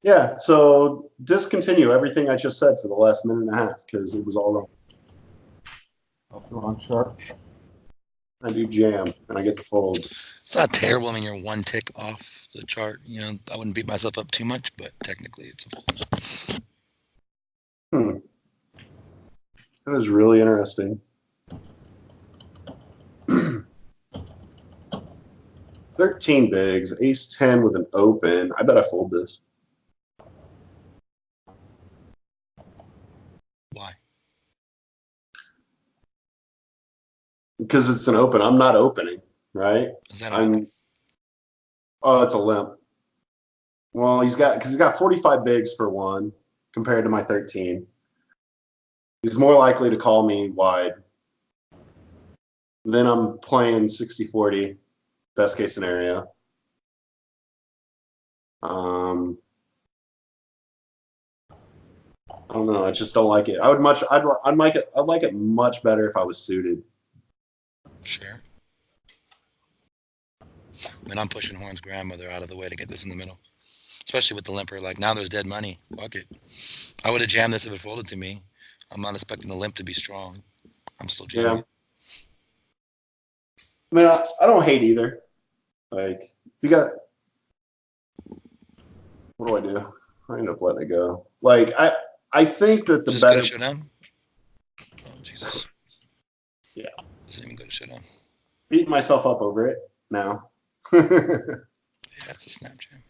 [SPEAKER 1] Yeah, so discontinue everything I just said for the last minute and a half because it was all wrong.
[SPEAKER 2] Off the wrong chart.
[SPEAKER 1] I do jam and I get the fold.
[SPEAKER 3] It's not terrible. I mean, you're one tick off the chart. You know, I wouldn't beat myself up too much, but technically it's a fold.
[SPEAKER 1] That is really interesting. 13 bigs, ace 10 with an open. I bet I fold this.
[SPEAKER 3] Why?
[SPEAKER 1] Because it's an open. I'm not opening, right?
[SPEAKER 3] Is that
[SPEAKER 1] Oh, it's a limp. Well, he's got 45 bigs for one compared to my 13. He's more likely to call me wide. Then I'm playing 60-40, best case scenario. I don't know. I just don't like it. I'd like it much better if I was suited.
[SPEAKER 3] Sure. I mean, I'm pushing Horn's grandmother out of the way to get this in the middle, especially with the limper. Like, now there's dead money. Fuck it. I would have jammed this if it folded to me. I'm not expecting the limp to be strong. I'm still jamming.
[SPEAKER 1] Yeah. I mean, I don't hate either. Like, you got What do I do? I end up letting it go. Like I think that the
[SPEAKER 3] Just go to
[SPEAKER 1] better.
[SPEAKER 3] showdown. Oh Jesus!
[SPEAKER 1] Yeah,
[SPEAKER 3] Doesn't even go to showdown.
[SPEAKER 1] beating myself up over it now.
[SPEAKER 3] Yeah, it's a snap jam.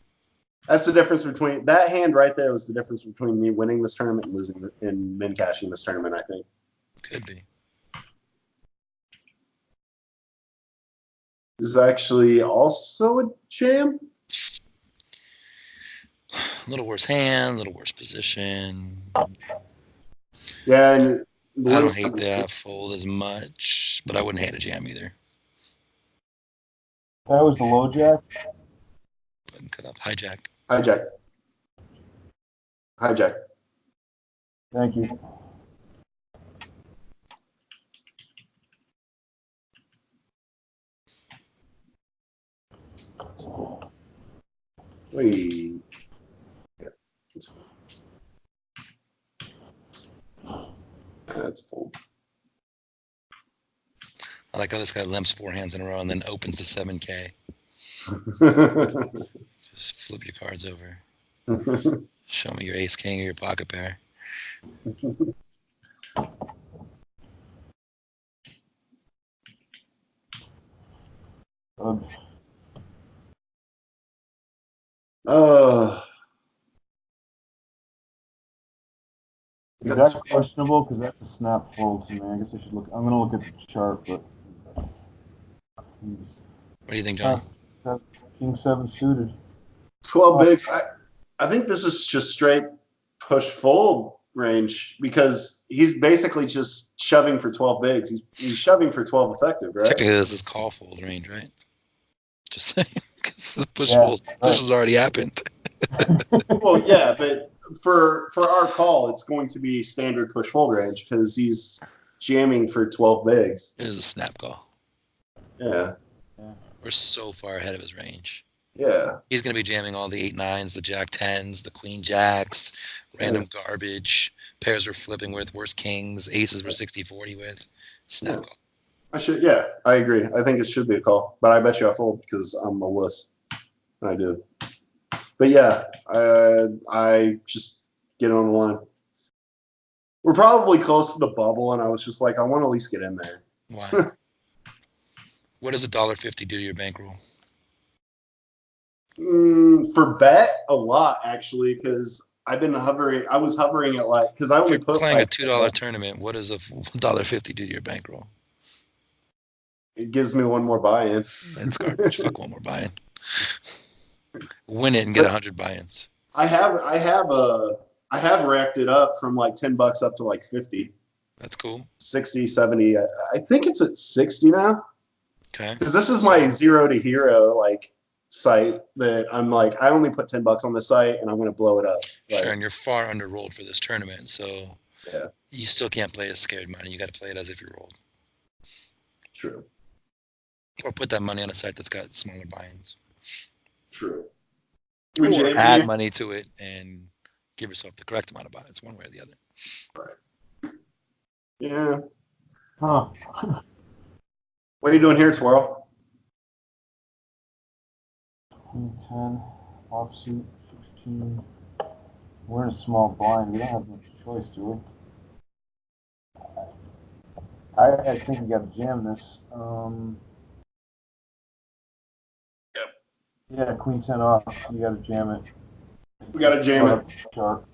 [SPEAKER 1] That's the difference between that hand right there was the difference between me winning this tournament and losing and min cashing this tournament. I think.
[SPEAKER 3] Could be.
[SPEAKER 1] This is actually also a jam.
[SPEAKER 3] A little worse hand, a little worse position.
[SPEAKER 1] Yeah, and
[SPEAKER 3] I don't hate that fold as much, but I wouldn't hate a jam either.
[SPEAKER 2] That was the low jack.
[SPEAKER 3] Button cut off. Hijack.
[SPEAKER 1] Hijack. Hijack.
[SPEAKER 2] Thank you.
[SPEAKER 1] Wait. Yeah, it's full. That's full.
[SPEAKER 3] I like how this guy limps 4 hands in a row and then opens to 7K. Just flip your cards over. Show me your ace king or your pocket pair.
[SPEAKER 2] Is that questionable? Because that's a snap fold to me. I guess I should look. I'm gonna look at the chart, but
[SPEAKER 3] What do you think, John?
[SPEAKER 2] King 7 suited.
[SPEAKER 1] 12 bigs. I think this is just straight push fold range because he's basically just shoving for 12 bigs. He's shoving for 12 effective, right?
[SPEAKER 3] Technically, this is call fold range, right? Just saying, because the push has already happened.
[SPEAKER 1] Well, yeah, but for our call, it's going to be standard push fold range because he's jamming for 12 bigs.
[SPEAKER 3] It is a snap call.
[SPEAKER 1] Yeah.
[SPEAKER 3] We're so far ahead of his range.
[SPEAKER 1] Yeah.
[SPEAKER 3] He's going to be jamming all the 8-9s, the jack 10s, the queen jacks, random garbage. Pairs we're flipping with, worse kings, aces we're 60-40 with. Snap call.
[SPEAKER 1] I agree. I think it should be a call, but I bet you I fold because I'm a wuss. I do. But yeah, I just get on the line. We're probably close to the bubble, and I was just like, I want to at least get in there.
[SPEAKER 3] Why? What does $1.50 do to your bankroll?
[SPEAKER 1] For bet, a lot actually, because I've been hovering. I was hovering at like because I only put
[SPEAKER 3] playing
[SPEAKER 1] like,
[SPEAKER 3] a $2 tournament. What does a $1.50 do to your bankroll?
[SPEAKER 1] It gives me one more buy-in.
[SPEAKER 3] That's garbage. Fuck one more buy-in. Win it and get 100 buy-ins.
[SPEAKER 1] I have racked it up from like $10 up to like 50.
[SPEAKER 3] That's cool.
[SPEAKER 1] 60, 70. I think it's at 60 now.
[SPEAKER 3] Okay.
[SPEAKER 1] Because this is my 0 to hero like site that I'm like, I only put $10 on the site and I'm going to blow it up.
[SPEAKER 3] Sure, and you're far under rolled for this tournament, so
[SPEAKER 1] yeah,
[SPEAKER 3] you still can't play as scared money. You got to play it as if you're rolled.
[SPEAKER 1] True.
[SPEAKER 3] Or put that money on a site that's got smaller buy-ins.
[SPEAKER 1] True.
[SPEAKER 3] Or add money to it and give yourself the correct amount of buy-ins, one way or the other.
[SPEAKER 1] Right. Yeah.
[SPEAKER 2] Huh.
[SPEAKER 1] What are you doing here, Twirl?
[SPEAKER 2] Queen 10, offsuit, 16. We're in a small blind. We don't have much choice, do we? I think we got to jam this.
[SPEAKER 1] Yep.
[SPEAKER 2] Yeah, Queen 10 off. You got to jam it.
[SPEAKER 1] We got to jam it.
[SPEAKER 2] Sharp.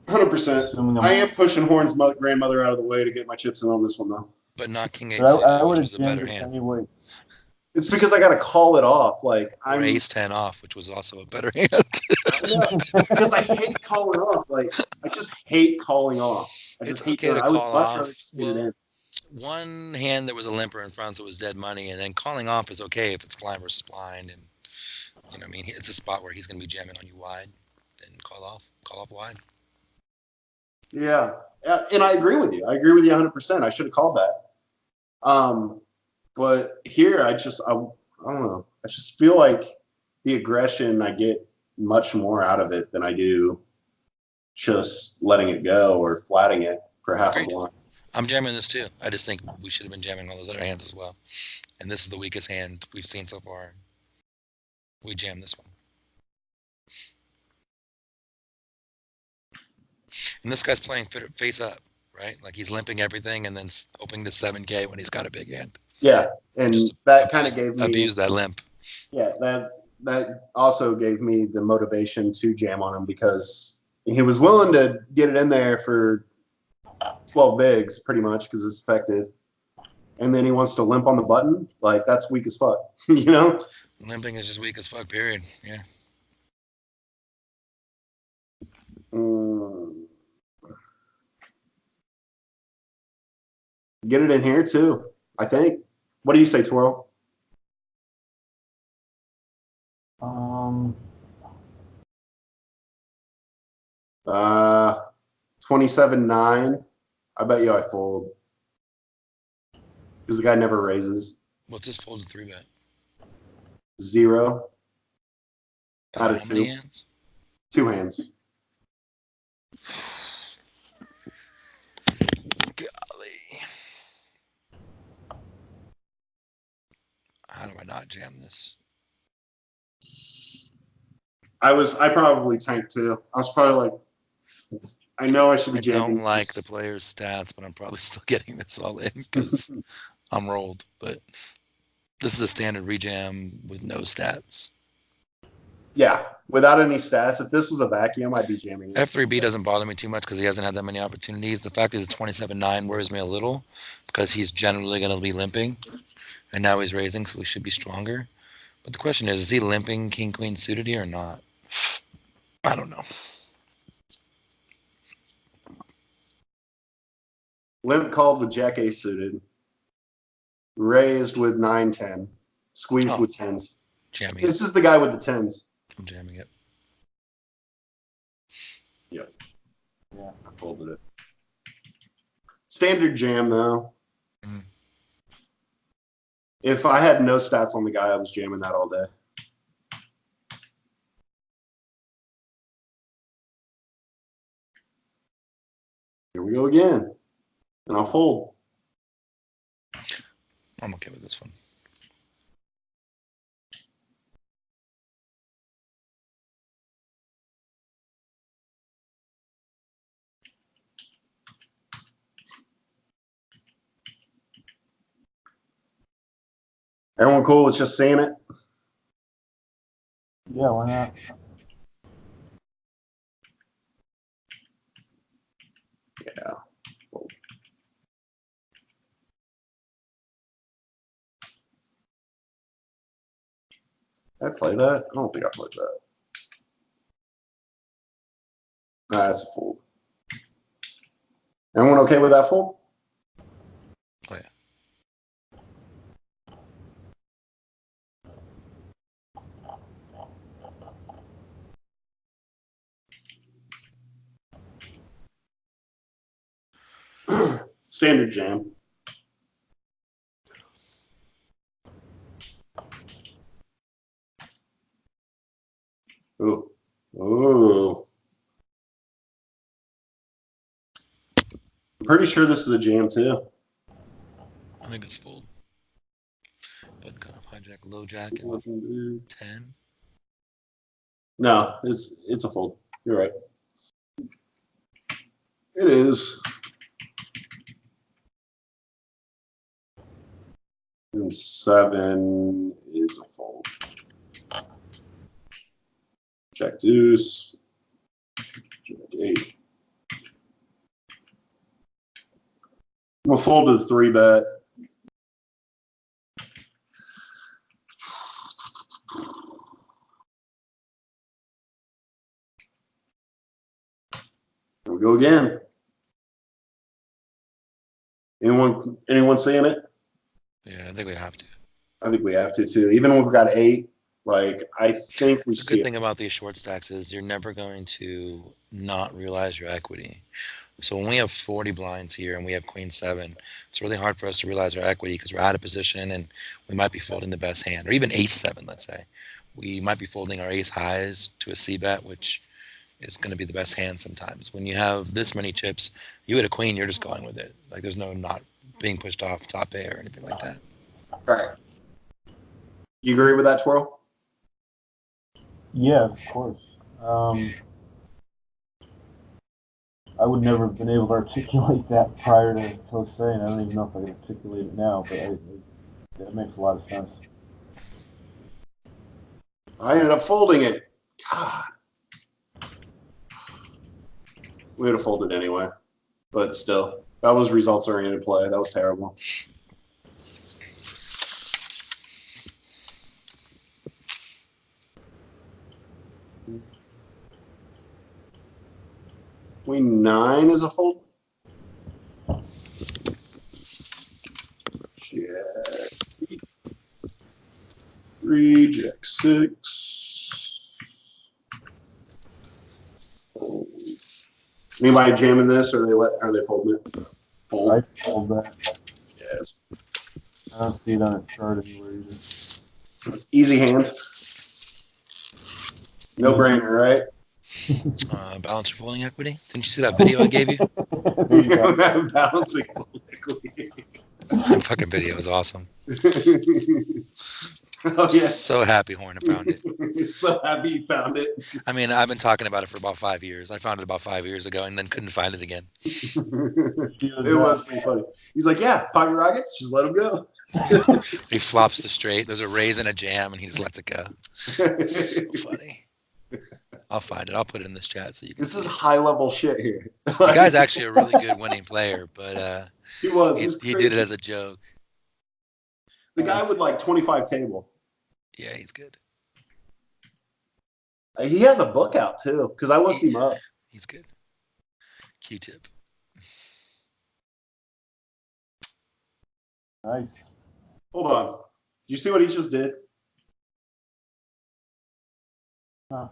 [SPEAKER 1] 100%. I am pushing Horn's grandmother out of the way to get my chips in on this one, though.
[SPEAKER 3] But not King 8
[SPEAKER 2] I would
[SPEAKER 3] which was
[SPEAKER 2] have
[SPEAKER 3] a better
[SPEAKER 2] jammed it
[SPEAKER 3] hand.
[SPEAKER 2] anyway.
[SPEAKER 1] It's because I got to call it off. Like
[SPEAKER 3] I'm Ace 10 off, which was also a better hand.
[SPEAKER 1] Because I hate calling off. Like I just hate calling off.
[SPEAKER 3] It's okay to call off.
[SPEAKER 1] Well,
[SPEAKER 3] one hand there was a limper in front, so it was dead money, and then calling off is okay if it's blind versus blind, and you know, I mean, it's a spot where he's going to be jamming on you wide. Then call off wide.
[SPEAKER 1] Yeah, and I agree with you. I agree with you 100%. I should have called that. But here, I don't know. I just feel like the aggression, I get much more out of it than I do just letting it go or flatting it for half a blind.
[SPEAKER 3] I'm jamming this too. I just think we should have been jamming all those other hands as well. And this is the weakest hand we've seen so far. We jammed this one. And this guy's playing face up, right? Like he's limping everything and then opening to 7K when he's got a big hand.
[SPEAKER 1] Yeah,
[SPEAKER 3] So
[SPEAKER 1] and
[SPEAKER 3] just
[SPEAKER 1] that kind of gave me
[SPEAKER 3] abuse that limp.
[SPEAKER 1] Yeah, that also gave me the motivation to jam on him because he was willing to get it in there for 12 bigs pretty much because it's effective. And then he wants to limp on the button. Like, that's weak as fuck, you know?
[SPEAKER 3] Limping is just weak as fuck, period. Yeah.
[SPEAKER 1] Mm. Get it in here, too, I think. What do you say, Twirl? Uh, 27-9. I bet you I fold. Because the guy never raises.
[SPEAKER 3] What's this fold to 3-bet?
[SPEAKER 1] 0 out of
[SPEAKER 3] How
[SPEAKER 1] 2.
[SPEAKER 3] many hands?
[SPEAKER 1] 2 hands.
[SPEAKER 3] Golly. How do I not jam this?
[SPEAKER 1] I probably tanked too. I was probably like, I know I should be
[SPEAKER 3] I
[SPEAKER 1] jamming.
[SPEAKER 3] don't like the player's stats, but I'm probably still getting this all in because I'm rolled. But this is a standard rejam with no stats.
[SPEAKER 1] Yeah, without any stats. If this was a vacuum, I'd be jamming it.
[SPEAKER 3] F3B doesn't bother me too much because he hasn't had that many opportunities. The fact that it's 27-9 worries me a little because he's generally going to be limping, and now he's raising, so he should be stronger. But the question is he limping king queen suited here or not? I don't know.
[SPEAKER 1] Limp called with Jack A suited. Raised with 9-10. Squeezed with 10s.
[SPEAKER 3] Jamming
[SPEAKER 1] This
[SPEAKER 3] it.
[SPEAKER 1] is the guy with the 10s.
[SPEAKER 3] I'm jamming it.
[SPEAKER 1] Yep. Yeah, I folded it. Standard jam, though.
[SPEAKER 3] Mhm.
[SPEAKER 1] If I had no stats on the guy, I was jamming that all day. Here we go again. And I'll fold.
[SPEAKER 3] I'm okay with this one.
[SPEAKER 1] Everyone cool with just saying it?
[SPEAKER 2] Yeah, why not?
[SPEAKER 1] Yeah. Did I play that? I don't think I played that. Nah, that's a fold. Everyone okay with that fold?
[SPEAKER 3] Oh, yeah.
[SPEAKER 1] Standard jam. Ooh. Ooh. I'm pretty sure this is a jam too.
[SPEAKER 3] I think it's fold. But kind of hijack, low jack, and 10.
[SPEAKER 1] No, it's a fold. You're right. It is. And 7 is a fold. Jack deuce. Jack 8. We'll fold to the 3-bet. Here we go again. Anyone seeing it?
[SPEAKER 3] Yeah, I think we have to.
[SPEAKER 1] I think we have to too. Even when we've got 8, like I think we
[SPEAKER 3] The
[SPEAKER 1] see
[SPEAKER 3] good
[SPEAKER 1] it.
[SPEAKER 3] thing about these short stacks is you're never going to not realize your equity. So when we have 40 blinds here and we have queen 7, it's really hard for us to realize our equity because we're out of position and we might be folding the best hand, or even ace 7, let's say. We might be folding our ace highs to a c bet, which is going to be the best hand sometimes. When you have this many chips, you hit a queen, you're just going with it. Like there's no not being pushed off top A or anything like that.
[SPEAKER 1] All right. You agree with that, Twirl?
[SPEAKER 2] Yeah, of course. I would never have been able to articulate that prior to saying. I don't even know if I can articulate it now, but that makes a lot of sense.
[SPEAKER 1] I ended up folding it. God. We would have folded anyway. But still, that was results-oriented play. That was terrible. Queen 9 is a fold. Jack 3, Jack 6. Fold. Anybody jamming this, or are they folding it? Fold.
[SPEAKER 2] I fold that.
[SPEAKER 1] Yes.
[SPEAKER 2] I don't see it on a chart anywhere either.
[SPEAKER 1] Easy hand. No brainer, right?
[SPEAKER 3] Balance your folding equity. Didn't you see that video I gave you?
[SPEAKER 2] There you go.
[SPEAKER 1] Balancing folding equity.
[SPEAKER 3] That fucking video was awesome.
[SPEAKER 1] Oh yeah.
[SPEAKER 3] So happy Hornet found it.
[SPEAKER 1] So happy you found it.
[SPEAKER 3] I mean, I've been talking about it for about 5 years. I found it about 5 years ago and then couldn't find it again.
[SPEAKER 1] It was pretty funny. He's like, yeah, pocket rockets, just let them go.
[SPEAKER 3] He flops the straight. There's a raise and a jam, and he just lets it go. It's so funny. I'll find it. I'll put it in this chat so you can.
[SPEAKER 1] This is high level shit here.
[SPEAKER 3] The guy's actually a really good winning player, but
[SPEAKER 1] he was.
[SPEAKER 3] He did it as a joke.
[SPEAKER 1] The guy with like 25 table.
[SPEAKER 3] Yeah, he's good.
[SPEAKER 1] He has a book out too, because I looked him up.
[SPEAKER 3] He's good. Q-tip.
[SPEAKER 2] Nice.
[SPEAKER 1] Hold on. Did you see what he just did?
[SPEAKER 2] Huh.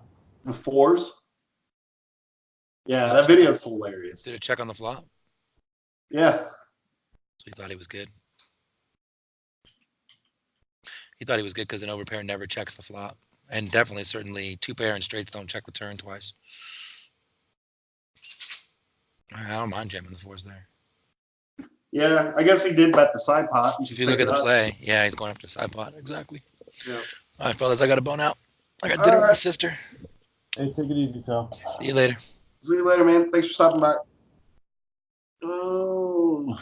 [SPEAKER 1] The 4s. Yeah, that video is hilarious.
[SPEAKER 3] Did it check on the flop?
[SPEAKER 1] Yeah.
[SPEAKER 3] So he thought he was good. He thought he was good because an overpair never checks the flop. And definitely, certainly, 2-pair and straights don't check the turn twice. I don't mind jamming the 4s there.
[SPEAKER 1] Yeah, I guess he did bet the side pot.
[SPEAKER 3] If you look at the play, yeah, he's going after the side pot. Exactly. Yeah. All right, fellas, I got to bone out. I got dinner with my sister.
[SPEAKER 2] Hey, take it easy, Tom.
[SPEAKER 3] See you later.
[SPEAKER 1] See you later, man. Thanks for stopping by. Oh.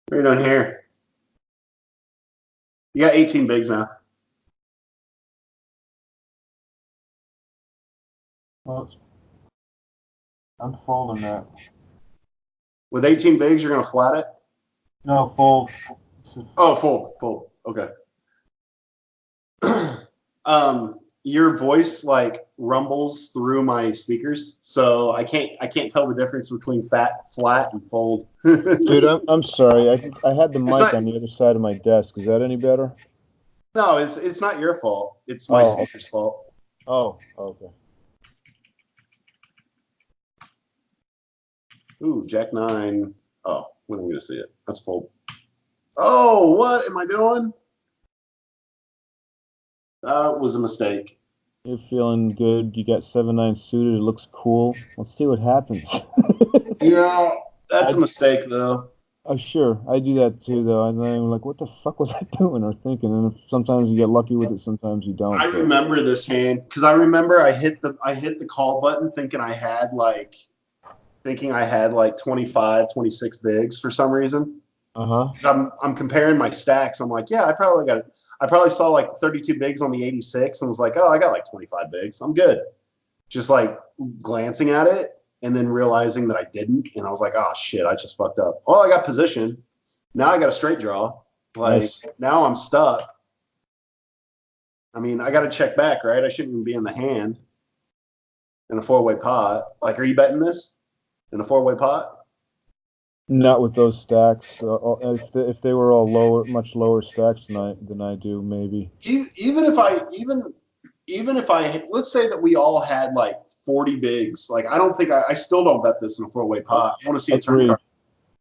[SPEAKER 1] What are you doing here? You got 18 bigs now.
[SPEAKER 2] Well, I'm folding that.
[SPEAKER 1] With 18 bigs, you're going to flat it?
[SPEAKER 2] No, fold.
[SPEAKER 1] Oh, fold. Okay. Your voice like rumbles through my speakers, so I can't tell the difference between flat, and fold.
[SPEAKER 2] Dude, I'm sorry. I had the mic on the other side of my desk. Is that any better?
[SPEAKER 1] No, it's not your fault. It's my speaker's fault.
[SPEAKER 2] Oh, okay.
[SPEAKER 1] Ooh, Jack 9. Oh, when are we gonna see it? That's fold. Oh, what am I doing? That was a mistake.
[SPEAKER 2] You're feeling good. You got 7-9 suited. It looks cool. Let's see what happens.
[SPEAKER 1] Yeah, that's a mistake though.
[SPEAKER 2] Oh, sure. I do that too, though. And then I'm like, what the fuck was I doing or thinking? And sometimes you get lucky with it, sometimes you don't.
[SPEAKER 1] I remember this hand because I remember I hit the call button thinking I had like 25, 26 bigs for some reason. I'm comparing my stacks. I'm like, yeah, I probably saw like 32 bigs on the 86 and was like, oh, I got like 25 bigs. I'm good. Just like glancing at it and then realizing that I didn't. And I was like, oh shit, I just fucked up. Oh, I got position. Now I got a straight draw. Like now I'm stuck. I mean, I got to check back, right? I shouldn't even be in the hand in a 4-way pot. Like, are you betting this in a 4-way pot?
[SPEAKER 2] Not with those stacks. If they were all much lower stacks than I do, maybe.
[SPEAKER 1] Even if I let's say that we all had like 40 bigs, like I still don't bet this in a 4-way pot. I want to see a turn card.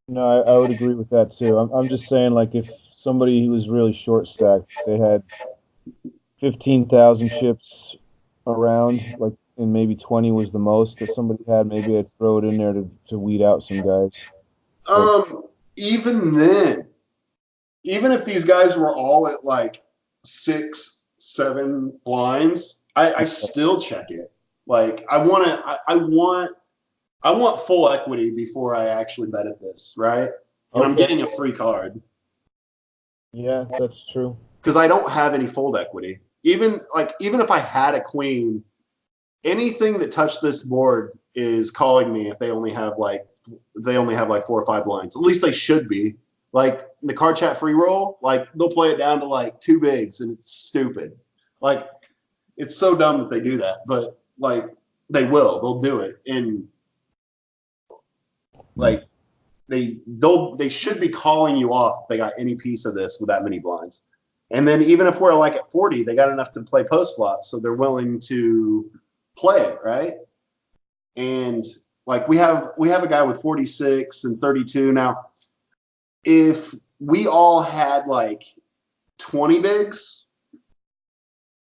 [SPEAKER 2] No, I would agree with that too. I'm just saying, like, if somebody who was really short stacked, they had 15,000 chips around, like, and maybe 20 was the most that somebody had, maybe I'd throw it in there to weed out some guys.
[SPEAKER 1] Even then, even if these guys were all at like 6, 7 blinds, I still check it. Like I want to. I want full equity before I actually bet at this, right? And I'm
[SPEAKER 2] Okay.
[SPEAKER 1] getting a free card
[SPEAKER 2] Yeah, that's true.
[SPEAKER 1] because I don't have any fold equity. Even if I had a queen, anything that touched this board is calling me if they only have like 4 or 5 lines. At least they should be. Like the card chat free roll, like they'll play it down to like 2 bigs and it's stupid. Like it's so dumb that they do that, but like they'll do it. And like they should be calling you off if they got any piece of this with that many blinds. And then even if we're like at 40, they got enough to play post flop, so they're willing to play it, right? And like we have a guy with 46 and 32 now. If we all had like 20 bigs,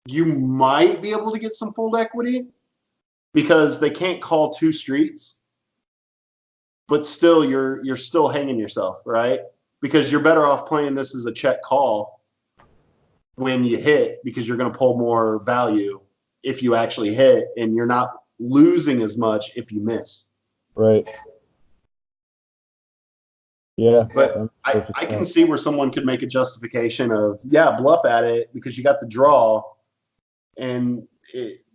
[SPEAKER 1] you might be able to get some fold equity because they can't call 2 streets. But still you're still hanging yourself, right? Because you're better off playing this as a check call when you hit, because you're going to pull more value if you actually hit, and you're not losing as much if you miss.
[SPEAKER 2] Right. Yeah.
[SPEAKER 1] But I can see where someone could make a justification of, yeah, bluff at it because you got the draw and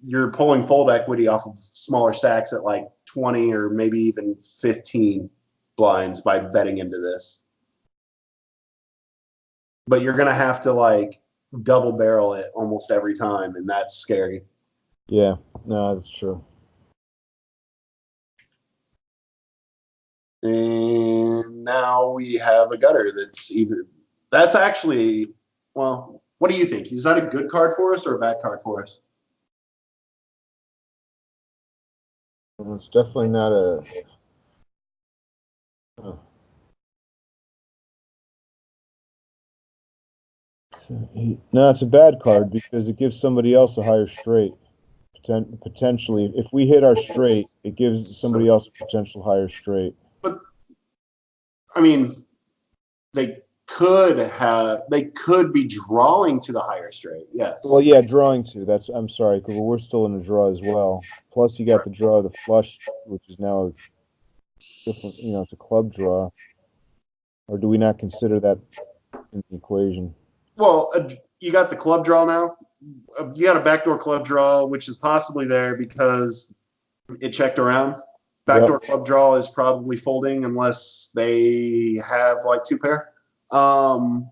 [SPEAKER 1] you're pulling fold equity off of smaller stacks at like 20 or maybe even 15 blinds by betting into this. But you're going to have to like double barrel it almost every time, and that's scary.
[SPEAKER 2] Yeah, no, that's true.
[SPEAKER 1] And now we have a gutter that's actually, well, what do you think? Is that a good card for us or a bad card for us?
[SPEAKER 2] It's definitely not a. No, it's a bad card because it gives somebody else a higher straight. Potentially, if we hit our straight, it gives somebody else a potential higher straight.
[SPEAKER 1] But I mean, they could be drawing to the higher straight. Yes.
[SPEAKER 2] Well, yeah, drawing to. I'm sorry, because we're still in a draw as well. Plus, you got the draw of the flush, which is now a different. It's a club draw. Or do we not consider that in the equation?
[SPEAKER 1] Well, you got the club draw now. You got a backdoor club draw, which is possibly there because it checked around. Backdoor club draw is probably folding unless they have like 2 pair, or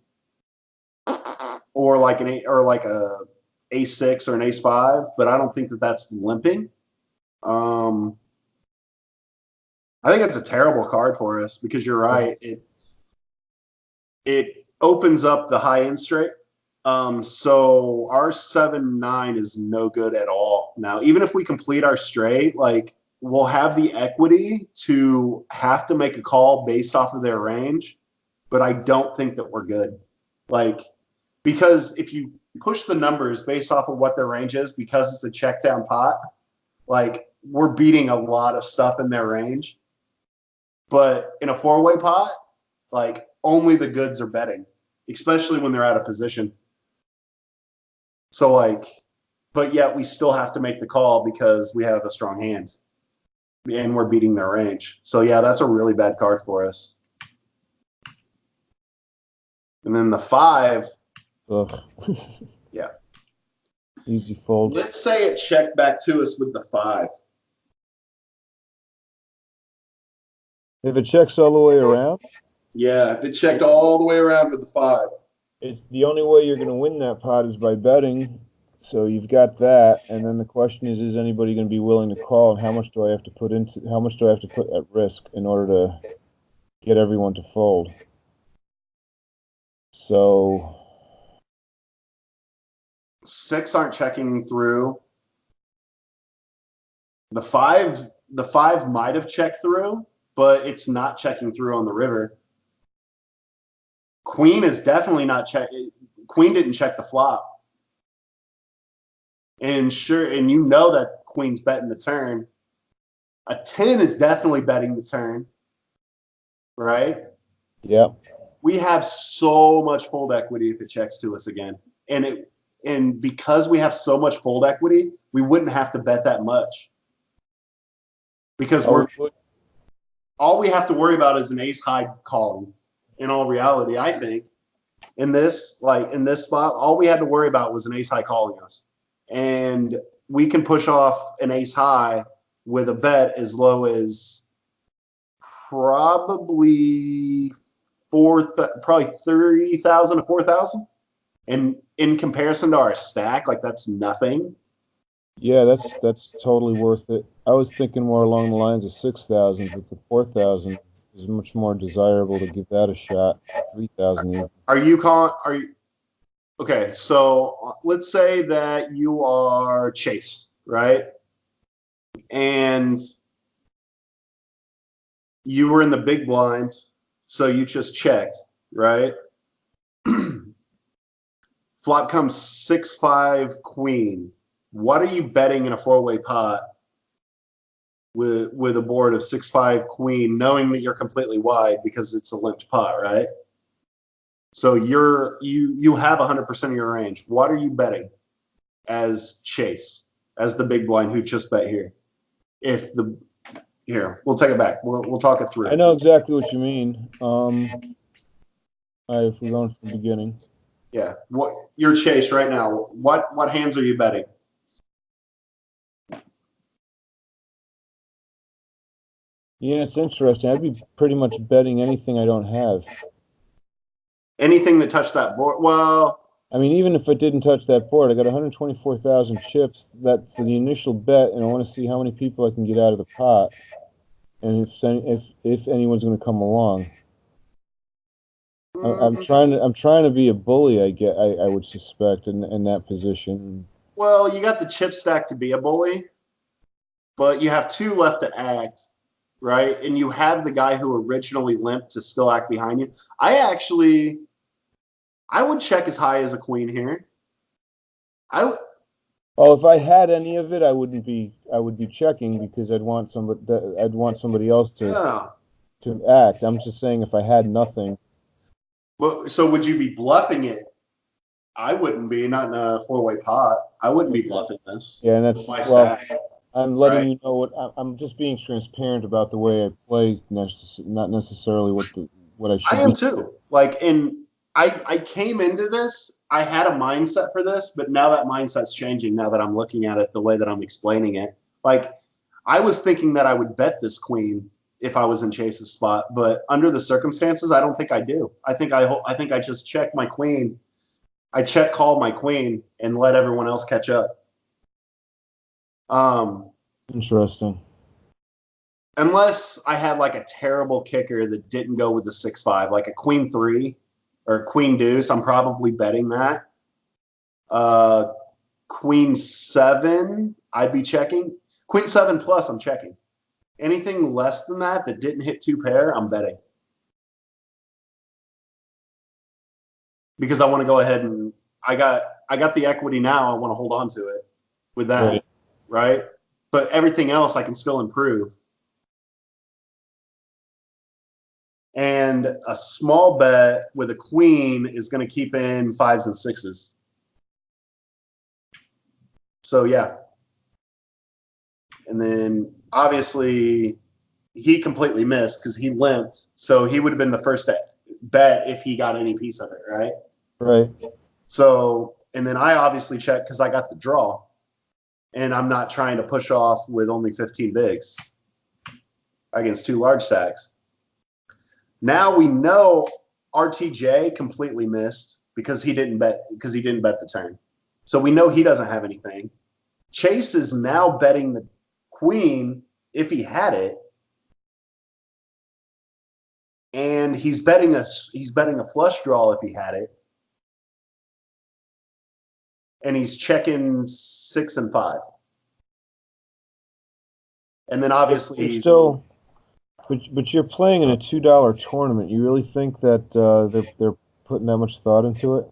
[SPEAKER 1] like a ace-6 or an ace-5. But I don't think that that's limping. I think it's a terrible card for us because you're right. It opens up the high end straight. So our 7-9 is no good at all. Now, even if we complete our straight, like we'll have the equity to have to make a call based off of their range, but I don't think that we're good. Like, because if you push the numbers based off of what their range is, because it's a check down pot, like we're beating a lot of stuff in their range. But in a 4-way pot, like only the goods are betting, especially when they're out of position. So like, but yet we still have to make the call because we have a strong hand and we're beating their range. So yeah, that's a really bad card for us. And then the 5.
[SPEAKER 2] Ugh.
[SPEAKER 1] Yeah.
[SPEAKER 2] Easy fold.
[SPEAKER 1] Let's say it checked back to us with the 5.
[SPEAKER 2] If it checks all the way around?
[SPEAKER 1] Yeah, if it checked all the way around with the 5.
[SPEAKER 2] It's the only way you're going to win that pot is by betting. So you've got that, and then the question is anybody going to be willing to call, and how much do I have to put at risk in order to get everyone to fold? So
[SPEAKER 1] 6 aren't checking through. The 5 might have checked through, but it's not checking through on the river. Queen is definitely not checking. Queen didn't check the flop. And you know that Queen's betting the turn. A 10 is definitely betting the turn, right?
[SPEAKER 2] Yeah.
[SPEAKER 1] We have so much fold equity if it checks to us again. And and because we have so much fold equity, we wouldn't have to bet that much. Because all we have to worry about is an ace high calling. In all reality, I think in this spot, all we had to worry about was an ace high calling us, and we can push off an ace high with a bet as low as probably 3,000 to 4,000. And in comparison to our stack, like that's nothing.
[SPEAKER 2] Yeah, that's totally worth it. I was thinking more along the lines of 6,000, but the 4,000 is much more desirable to give that a shot. 3,000 even.
[SPEAKER 1] Are you okay? So let's say that you are Chase, right? And you were in the big blind, so you just checked, right? Flop comes 6-5 queen. What are you betting in a four-way pot with a board of 6-5 queen, knowing that you're completely wide because it's a limped pot, right? So you have 100% of your range. What are you betting as Chase, as the big blind who just bet here? Here, we'll take it back. We'll talk it through.
[SPEAKER 2] I know exactly what you mean. All right, if we're going from the beginning.
[SPEAKER 1] Yeah. You're Chase right now. What hands are you betting?
[SPEAKER 2] Yeah, it's interesting. I'd be pretty much betting anything I don't have.
[SPEAKER 1] Anything that touched that board? Well,
[SPEAKER 2] I mean, even if I didn't touch that board, I got 124,000 chips. That's the initial bet, and I want to see how many people I can get out of the pot, and if anyone's going to come along. I'm trying to be a bully. I would suspect in that position.
[SPEAKER 1] Well, you got the chip stack to be a bully, but you have two left to act, right? And you have the guy who originally limped to still act behind you. I would check as high as a queen here.
[SPEAKER 2] Oh, if I had any of it, I would be checking because I'd want somebody else to act. I'm just saying if I had nothing.
[SPEAKER 1] Well, so would you be bluffing it? I wouldn't be, not in a four-way pot. I wouldn't be bluffing this.
[SPEAKER 2] Yeah, and that's
[SPEAKER 1] my stack.
[SPEAKER 2] I'm letting you know what I'm just being transparent about the way I play, not necessarily what I should.
[SPEAKER 1] I am too. Like, I came into this, I had a mindset for this, but now that mindset's changing. Now that I'm looking at it the way that I'm explaining it, like I was thinking that I would bet this queen if I was in Chase's spot, but under the circumstances, I don't think I do. I think I just check my queen. I call my queen and let everyone else catch up.
[SPEAKER 2] Interesting.
[SPEAKER 1] Unless I had like a terrible kicker that didn't go with the 6-5, like a queen 3 or queen deuce, I'm probably betting that. Queen 7, I'd be checking. Queen 7 plus, I'm checking. Anything less than that didn't hit 2 pair, I'm betting. Because I want to go ahead and I got the equity now. I want to hold on to it with that, right? But everything else I can still improve. And a small bet with a queen is going to keep in 5s and 6s. So yeah. And then obviously he completely missed because he limped. So he would have been the first bet if he got any piece of it, right?
[SPEAKER 2] Right.
[SPEAKER 1] So, and then I obviously checked because I got the draw. And I'm not trying to push off with only 15 bigs against 2 large stacks. Now we know RTJ completely missed because he didn't bet the turn. So we know he doesn't have anything. Chase is now betting the queen if he had it. And he's betting a flush draw if he had it. And he's checking 6 and 5. And then obviously he's
[SPEAKER 2] still, but you're playing in a $2 tournament. You really think that they're putting that much thought into it?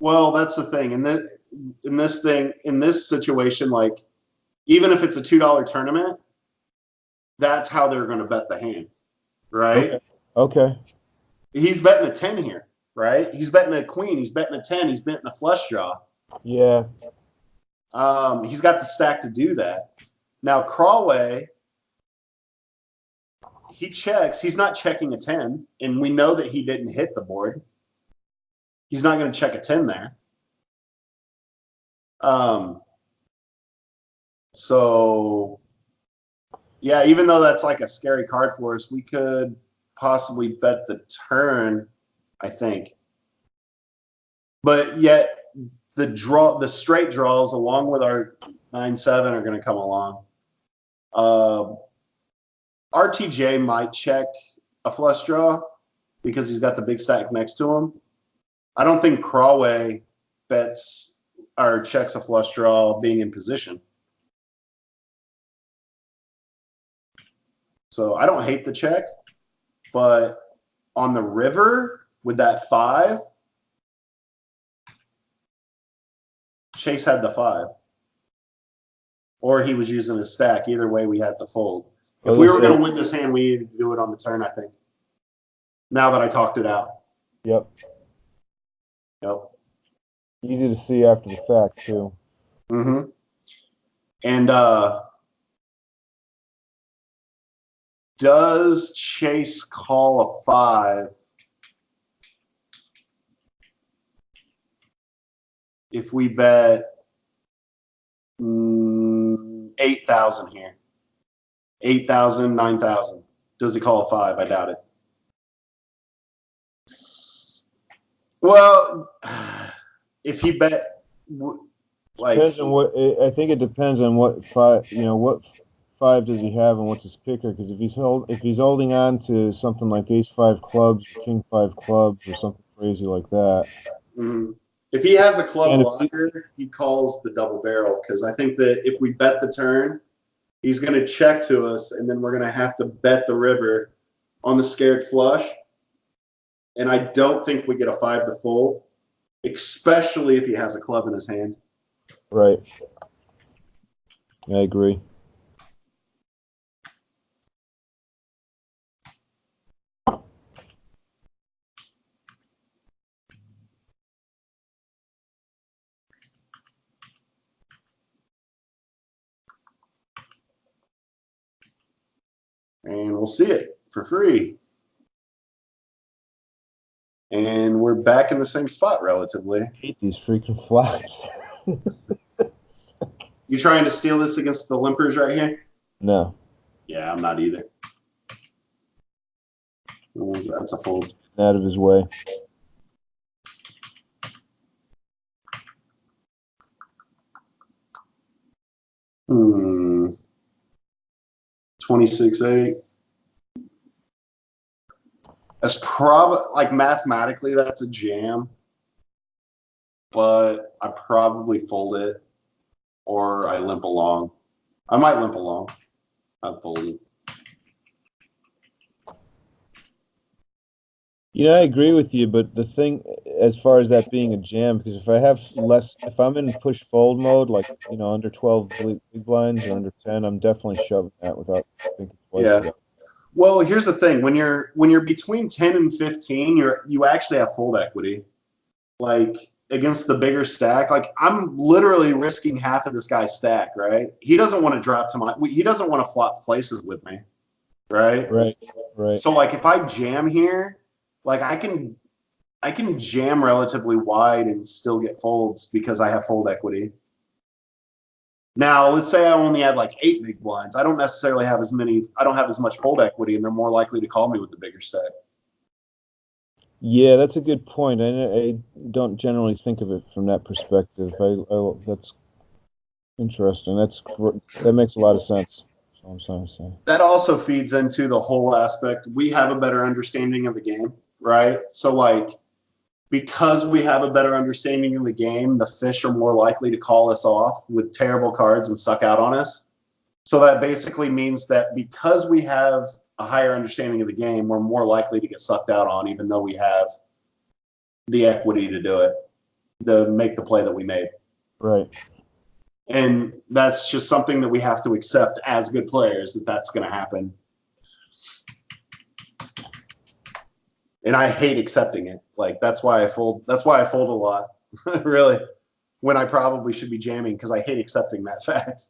[SPEAKER 1] Well, that's the thing. In this situation, like even if it's a $2 tournament, that's how they're going to bet the hand, right?
[SPEAKER 2] Okay.
[SPEAKER 1] He's betting a 10 here, right? He's betting a queen. He's betting a 10. He's betting a flush draw.
[SPEAKER 2] Yeah.
[SPEAKER 1] He's got the stack to do that. Now, Crawlway, he checks. He's not checking a 10, and we know that he didn't hit the board. He's not going to check a 10 there. So, yeah, even though that's like a scary card for us, we could possibly bet the turn, I think. But yet, the straight draws along with our 9-7 are going to come along. RTJ might check a flush draw because he's got the big stack next to him. I don't think Crawlway bets or checks a flush draw being in position. So I don't hate the check, but on the river with that 5, Chase had the 5. Or he was using his stack. Either way, we had to fold. If we were going to win this hand, we needed to do it on the turn, I think. Now that I talked it out.
[SPEAKER 2] Yep. Easy to see after the fact, too.
[SPEAKER 1] Mm-hmm. And does Chase call a 5 if we bet 8,000 here? 8,000, 9,000. Does he call a 5? I doubt it. Well, if he bet, like,
[SPEAKER 2] depends on what. I think it depends on what 5. What 5 does he have and what's his kicker? Because if he's holding on to something like Ace-5 clubs, or King-5 clubs, or something crazy like that.
[SPEAKER 1] Mm-hmm. If he has a club blocker, he calls the double barrel, because I think that if we bet the turn, he's going to check to us, and then we're going to have to bet the river on the scared flush. And I don't think we get a 5 to fold, especially if he has a club in his hand.
[SPEAKER 2] Right. I agree.
[SPEAKER 1] And we'll see it for free. And we're back in the same spot relatively.
[SPEAKER 2] I hate these freaking flags.
[SPEAKER 1] You trying to steal this against the limpers right here?
[SPEAKER 2] No.
[SPEAKER 1] Yeah, I'm not either. That's a fold.
[SPEAKER 2] Out of his way.
[SPEAKER 1] Hmm. 26-8. That's probably, like, mathematically, that's a jam. But I probably fold it, or I limp along. I might limp along. I've folded.
[SPEAKER 2] Yeah, I agree with you, but the thing, as far as that being a jam, because if I'm in push fold mode, like, under 12 big blinds or under 10, I'm definitely shoving that without thinking twice about it.
[SPEAKER 1] Well, here's the thing: when you're between 10 and 15, you actually have fold equity, like against the bigger stack. Like, I'm literally risking half of this guy's stack, right? He doesn't want to drop to he doesn't want to flop places with me, right?
[SPEAKER 2] Right.
[SPEAKER 1] So, like, if I jam here, like, I can jam relatively wide and still get folds because I have fold equity. Now, let's say I only had like 8 big blinds. I don't necessarily have I don't have as much fold equity, and they're more likely to call me with the bigger stack.
[SPEAKER 2] Yeah, that's a good point. I don't generally think of it from that perspective. That's interesting. That makes a lot of sense. That's all I'm saying.
[SPEAKER 1] That also feeds into the whole aspect. We have a better understanding of the game, right? So, like, because we have a better understanding of the game, the fish are more likely to call us off with terrible cards and suck out on us. So that basically means that because we have a higher understanding of the game, we're more likely to get sucked out on, even though we have the equity to do it, to make the play that we made.
[SPEAKER 2] Right.
[SPEAKER 1] And that's just something that we have to accept as good players, that's going to happen. And I hate accepting it. Like, that's why I fold a lot. Really. when I probably should be jamming because I hate accepting that fact.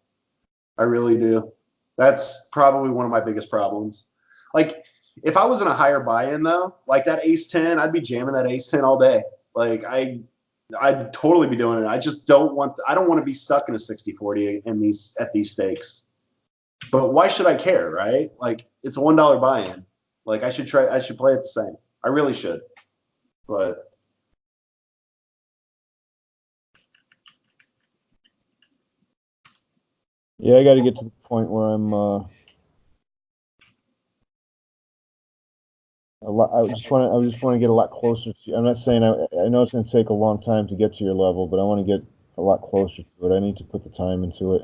[SPEAKER 1] I really do. That's probably one of my biggest problems. Like, if I was in a higher buy-in though, like that ace 10, I'd be jamming that ace 10 all day. Like I'd totally be doing it. I just don't want I don't want to be stuck in a 60-40 at these stakes. But why should I care, right? Like it's a $1 buy-in. Like I should play it the same. I really should. But
[SPEAKER 2] yeah, I got to get to the point where I'm I just want to get a lot closer to. I'm not saying I know it's going to take a long time to get to your level, but I want to get a lot closer to it. I need to put the time into it.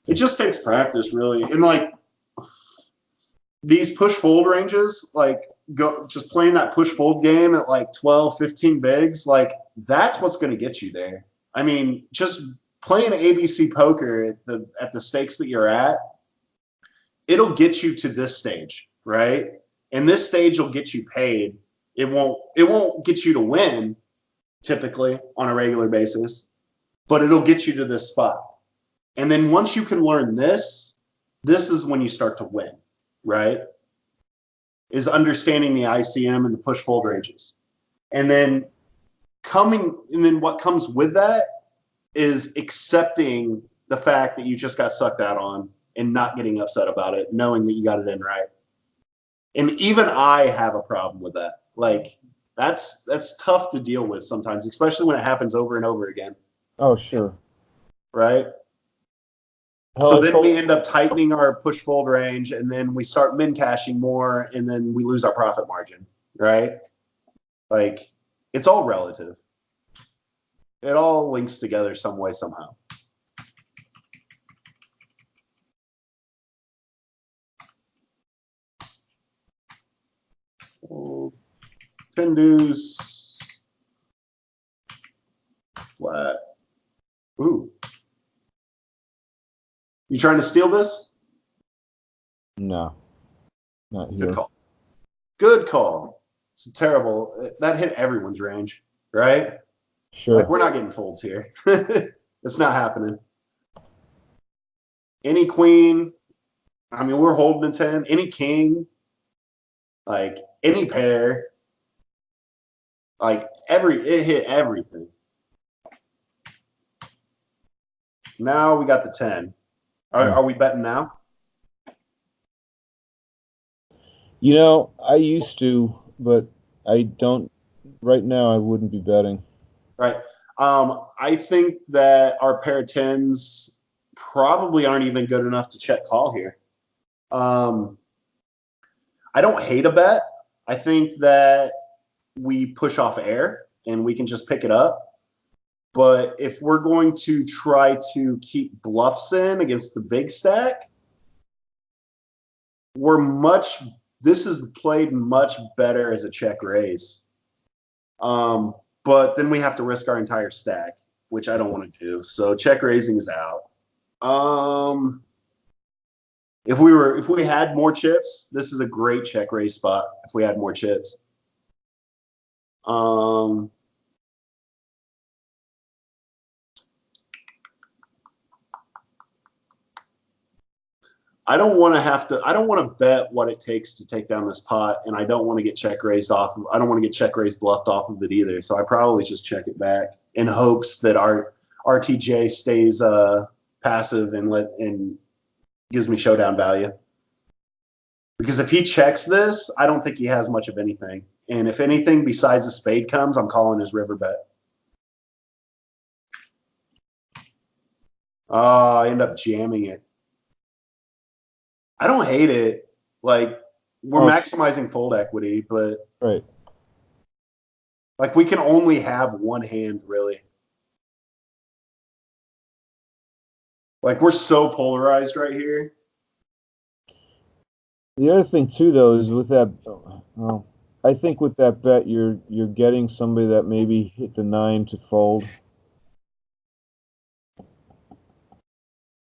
[SPEAKER 1] it just takes practice, really. And like these push fold ranges, like just playing that push fold game at like 12, 15 bigs, like that's what's going to get you there. I mean, just playing ABC poker at the stakes that you're at, it'll get you to this stage, right? And this stage will get you paid. It won't get you to win typically on a regular basis, but it'll get you to this spot. And then once you can learn this is when you start to win, right? Is understanding the ICM and the push fold ranges. And then what comes with that is accepting the fact that you just got sucked out on and not getting upset about it, knowing that you got it in right. And even I have a problem with that. Like that's tough to deal with sometimes, especially when it happens over and over again.
[SPEAKER 2] Oh, sure.
[SPEAKER 1] Right? So then we end up tightening our push fold range, and then we start min cashing more, and then we lose our profit margin, right? Like it's all relative. It all links together some way, somehow. Oh, 10 deuce, flat. Ooh. You trying to steal this?
[SPEAKER 2] No, not here.
[SPEAKER 1] Good call. Good call. It's terrible. That hit everyone's range, right?
[SPEAKER 2] Sure.
[SPEAKER 1] Like we're not getting folds here. It's not happening. Any queen, I mean, we're holding a 10. Any king, like any pair, like it hit everything. Now we got the 10. Are we betting now?
[SPEAKER 2] You know, I used to, but I don't. Right now, I wouldn't be betting.
[SPEAKER 1] Right. I think that our pair of 10s probably aren't even good enough to check call here. I don't hate a bet. I think that we push off air and we can just pick it up. But if we're going to try to keep bluffs in against the big stack, this is played much better as a check raise. But then we have to risk our entire stack, which I don't want to do. So check raising is out. If we had more chips, this is a great check raise spot if we had more chips. I don't want to bet what it takes to take down this pot, and I don't want to get check raised I don't want to get check raised bluffed off of it either. So I probably just check it back in hopes that our RTJ stays passive and gives me showdown value. Because if he checks this, I don't think he has much of anything. And if anything besides a spade comes, I'm calling his river bet. I end up jamming it. I don't hate it. Like we're maximizing fold equity, but
[SPEAKER 2] right.
[SPEAKER 1] Like we can only have one hand, really. Like we're so polarized right here.
[SPEAKER 2] The other thing too, though, is with that. Well, I think with that bet, you're getting somebody that maybe hit the 9 to fold.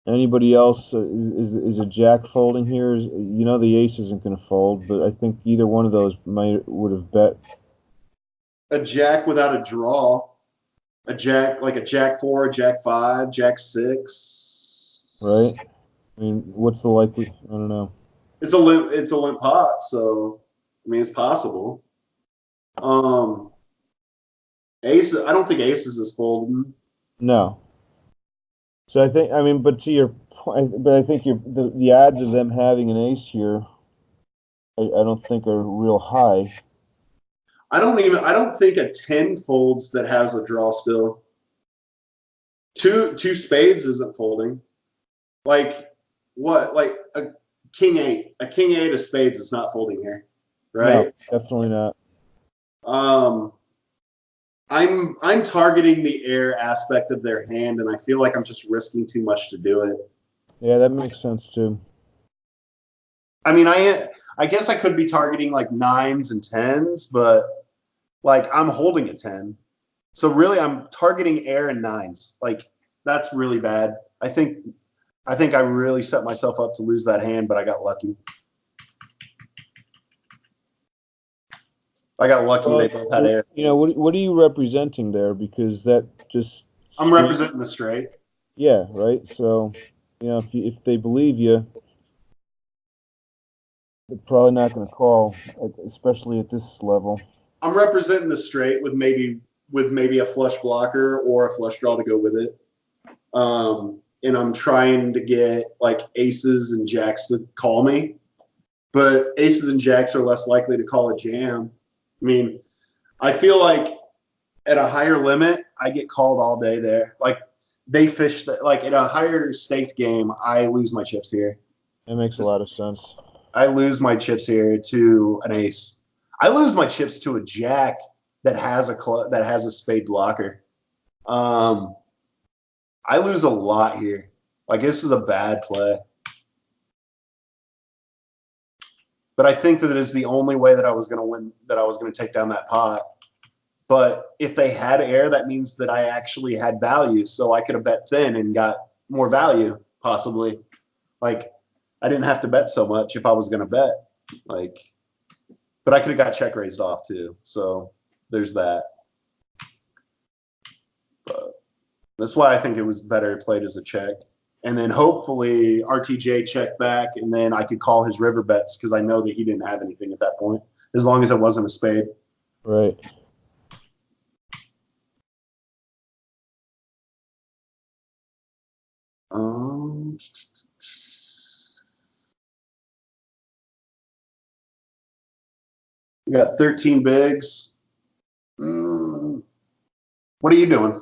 [SPEAKER 2] Anybody else is a jack folding here? You know the ace isn't going to fold, but I think either one of those would have bet.
[SPEAKER 1] A jack without a draw a jack, like a jack 4, jack 5, jack 6.
[SPEAKER 2] Right. I mean, what's the likely? I don't know.
[SPEAKER 1] It's a limp pot, so I mean it's possible. Ace, I don't think aces is folding.
[SPEAKER 2] No. So I think, I mean, but to your point, but I think the odds of them having an ace here, I don't think are real high.
[SPEAKER 1] I don't think a 10 folds that has a draw still. Two spades isn't folding. Like what? Like a king 8. A king 8 of spades is not folding here, right?
[SPEAKER 2] No, definitely not.
[SPEAKER 1] I'm targeting the air aspect of their hand, and I feel like I'm just risking too much to do it.
[SPEAKER 2] Yeah, that makes sense too.
[SPEAKER 1] I mean, I guess I could be targeting like 9s and 10s, but like I'm holding a 10. So really I'm targeting air and 9s. Like that's really bad. I think I really set myself up to lose that hand, but I got lucky. I got lucky they both had air.
[SPEAKER 2] You know, what are you representing there? Because that just
[SPEAKER 1] I'm representing the straight.
[SPEAKER 2] Yeah, right. So, you know, if they believe you, they're probably not going to call, especially at this level.
[SPEAKER 1] I'm representing the straight with maybe a flush blocker or a flush draw to go with it. And I'm trying to get like aces and jacks to call me, but aces and jacks are less likely to call a jam. I mean, I feel like at a higher limit, I get called all day there. Like they fish like at a higher staked game, I lose my chips here.
[SPEAKER 2] That makes a lot of sense.
[SPEAKER 1] I lose my chips here to an ace. I lose my chips to a jack that has a spade blocker. I lose a lot here. Like this is a bad play. But I think that it is the only way that I was going to win, that I was going to take down that pot. But if they had air, that means that I actually had value. So I could have bet thin and got more value, possibly. Like I didn't have to bet so much if I was going to bet. Like, but I could have got check raised off too. So there's that. But that's why I think it was better played as a check. And then hopefully RTJ checked back, and then I could call his river bets because I know that he didn't have anything at that point, as long as it wasn't a spade.
[SPEAKER 2] Right.
[SPEAKER 1] We got 13 bigs. What are you doing?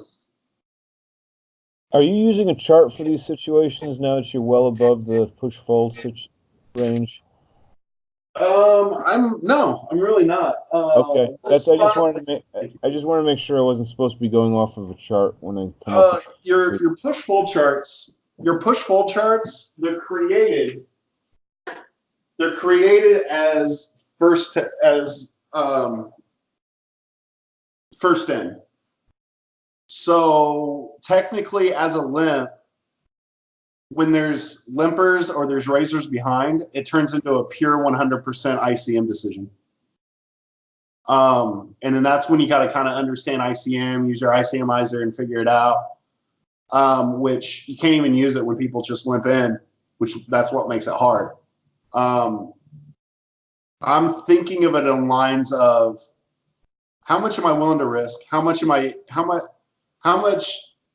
[SPEAKER 2] Are you using a chart for these situations now that you're well above the push fold range?
[SPEAKER 1] I'm really not.
[SPEAKER 2] Okay, I just wanted to make sure I wasn't supposed to be going off of a chart when I come up with
[SPEAKER 1] your push fold charts. Your push fold charts. They're created as first in. So technically, as a limp, when there's limpers or there's razors behind, it turns into a pure 100% ICM decision. And then that's when you got to kind of understand ICM, use your ICMizer and figure it out, which you can't even use it when people just limp in, which that's what makes it hard. I'm thinking of it in lines of how much am I willing to risk?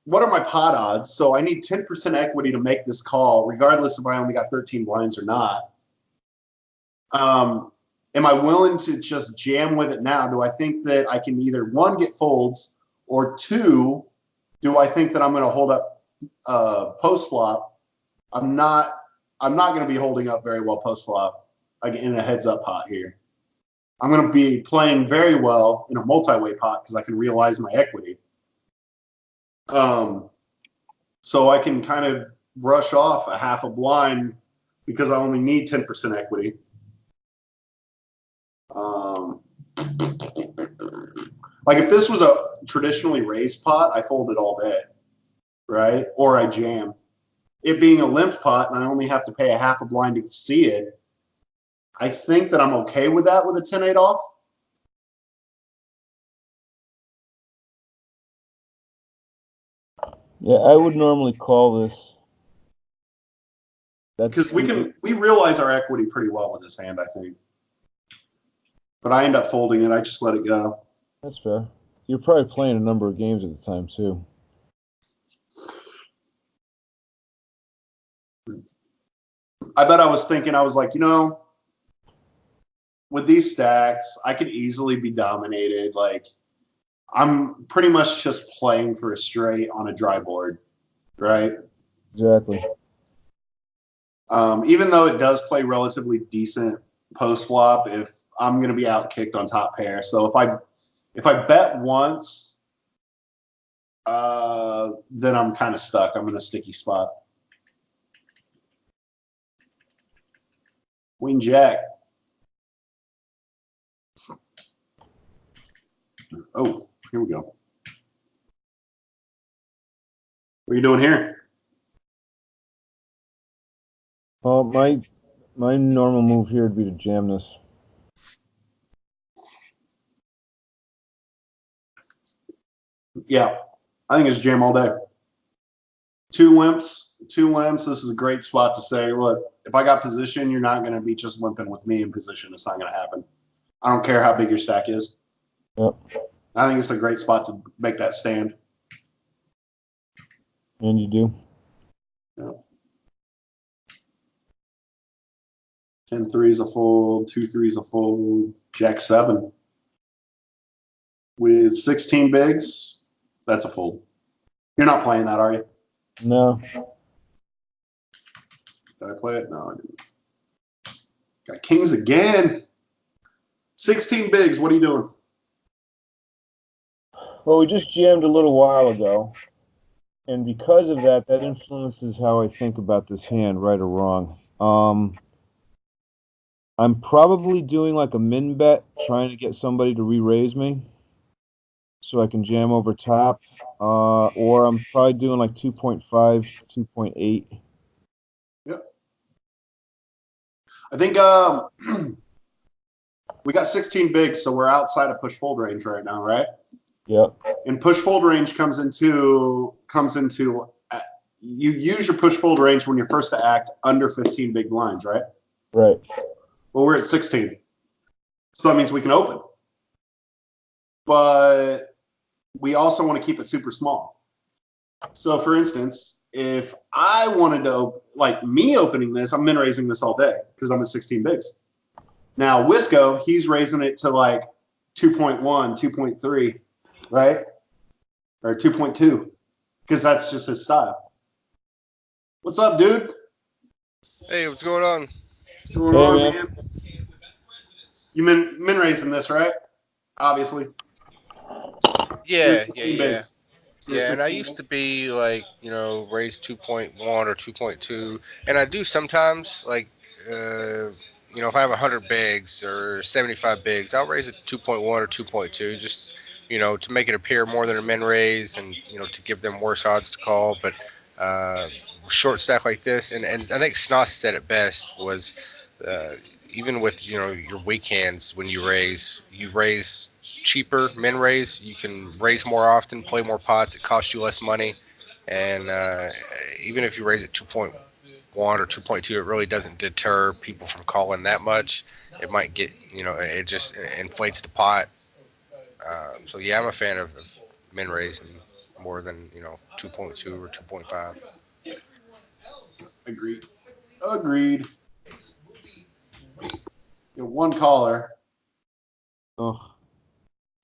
[SPEAKER 1] What are my pot odds? So I need 10% equity to make this call, regardless if I only got 13 blinds or not. Am I willing to just jam with it now? Do I think that I can either, one, get folds, or two, do I think that I'm going to hold up post flop? I'm not going to be holding up very well post flop in a heads up pot here. I'm going to be playing very well in a multi-way pot because I can realize my equity. So I can kind of brush off a half a blind because I only need 10% equity. Like if this was a traditionally raised pot, I fold it all day, right? Or I jam. It being a limp pot and I only have to pay a half a blind to see it, I think that I'm okay with that with a 10-8 off.
[SPEAKER 2] Yeah, I would normally call this.
[SPEAKER 1] Because we realize our equity pretty well with this hand, I think. But I end up folding it. I just let it go.
[SPEAKER 2] That's fair. You're probably playing a number of games at the time too.
[SPEAKER 1] I bet I was thinking, I was like, with these stacks, I could easily be dominated. Like, I'm pretty much just playing for a straight on a dry board, right?
[SPEAKER 2] Exactly.
[SPEAKER 1] Even though it does play relatively decent post flop, if I'm going to be out kicked on top pair. So if I bet once, then I'm kind of stuck. I'm in a sticky spot. Queen Jack. Oh, here we go. What are you doing here?
[SPEAKER 2] My normal move here would be to jam this.
[SPEAKER 1] Yeah, I think it's jam all day. Two limps. This is a great spot to say, look, if I got position, you're not going to be just limping with me in position. It's not going to happen. I don't care how big your stack is.
[SPEAKER 2] Yep.
[SPEAKER 1] I think it's a great spot to make that stand.
[SPEAKER 2] And you do.
[SPEAKER 1] Yep. 10-3 is a fold. 2-3 is a fold. Jack 7 with 16 bigs. That's a fold. You're not playing that, are you?
[SPEAKER 2] No.
[SPEAKER 1] Did I play it? No, I didn't. Got kings again. 16 bigs. What are you doing?
[SPEAKER 2] Well, we just jammed a little while ago, and because of that, that influences how I think about this hand, right or wrong. I'm probably doing like a min bet, trying to get somebody to re-raise me, so I can jam over top. Or I'm probably doing like 2.5, 2.8.
[SPEAKER 1] Yep. I think we got 16 bigs, so we're outside of push fold range right now, right?
[SPEAKER 2] Yep.
[SPEAKER 1] And push fold range comes into you use your push fold range when you're first to act under 15 big blinds, right?
[SPEAKER 2] Right.
[SPEAKER 1] Well, we're at 16. So that means we can open. But we also want to keep it super small. So for instance, if I wanted to, like me opening this, I'm min raising this all day because I'm at 16 bigs. Now, Wisco, he's raising it to like 2.1, 2.3, right? Or 2.2, because that's just his style. What's up, dude?
[SPEAKER 4] Hey, what's going on?
[SPEAKER 1] What's going
[SPEAKER 2] Hey,
[SPEAKER 1] on,
[SPEAKER 2] man.
[SPEAKER 1] man? You min raising this, right? Obviously. You're
[SPEAKER 4] Yeah,
[SPEAKER 1] 16
[SPEAKER 4] yeah.
[SPEAKER 1] bigs. You're
[SPEAKER 4] Yeah, and I
[SPEAKER 1] 16
[SPEAKER 4] used to
[SPEAKER 1] bigs.
[SPEAKER 4] be like, raise 2.1 or 2.2, and I do sometimes if I have 100 bigs or 75 bigs, I'll raise it 2.1 or 2.2, just to make it appear more than a min raise, and to give them worse odds to call. But uh, short stack like this, and I think Snoss said it best was. Uh, Even with your weak hands, when you raise cheaper min raise. You can raise more often, play more pots. It costs you less money, and even if you raise it 2.1 or 2.2, it really doesn't deter people from calling that much. It might get it just inflates the pot. So yeah, I'm a fan of min raising more than 2.2 or 2.5.
[SPEAKER 1] Agreed. Agreed. One caller.
[SPEAKER 2] Oh,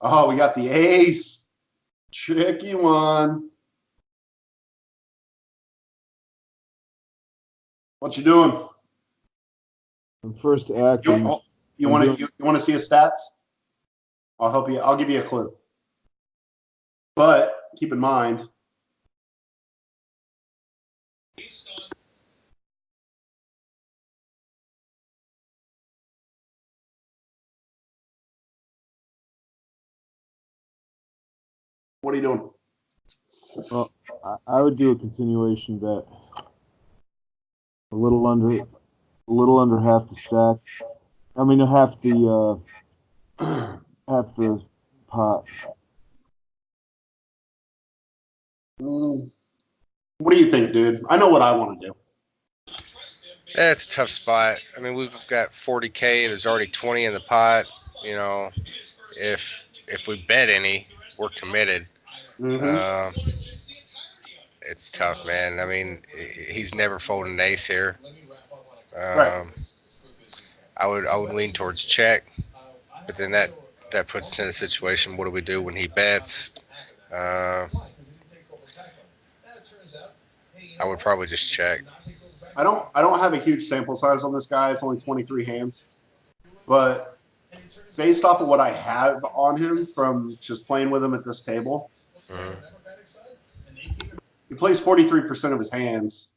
[SPEAKER 1] Oh, we got the ace. Tricky one. What you doing?
[SPEAKER 2] I'm first to act.
[SPEAKER 1] You want to see his stats? I'll give you a clue. But keep in mind, what are you doing?
[SPEAKER 2] Well, I would do a continuation bet. A little under half the stack. I mean, half the pot.
[SPEAKER 1] Mm, What do you think, dude? I know what I want to do.
[SPEAKER 4] Yeah, it's a tough spot. I mean, we've got 40K. There's already 20 in the pot. You know, if we bet any, we're committed.
[SPEAKER 1] Mm-hmm.
[SPEAKER 4] Uh, it's tough, man. I mean, he's never folding an ace here.
[SPEAKER 1] Right.
[SPEAKER 4] I would lean towards check, but then that puts us in a situation. What do we do when he bets? Uh, I would probably just check.
[SPEAKER 1] I don't have a huge sample size on this guy. It's only 23 hands, but based off of what I have on him from just playing with him at this table,
[SPEAKER 4] Mhm.
[SPEAKER 1] he plays 43% of his hands,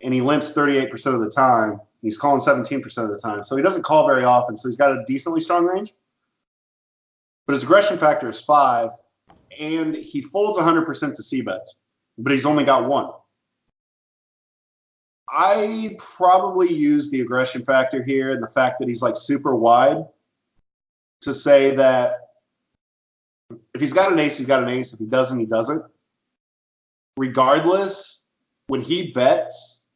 [SPEAKER 1] and he limps 38% of the time. He's calling 17% of the time, so he doesn't call very often. So he's got a decently strong range, but his aggression factor is 5, and he folds 100% to C bets, but he's only got one. I probably use the aggression factor here and the fact that he's like super wide to say that if he's got an ace, he's got an ace. If he doesn't, he doesn't. Regardless, when he bets,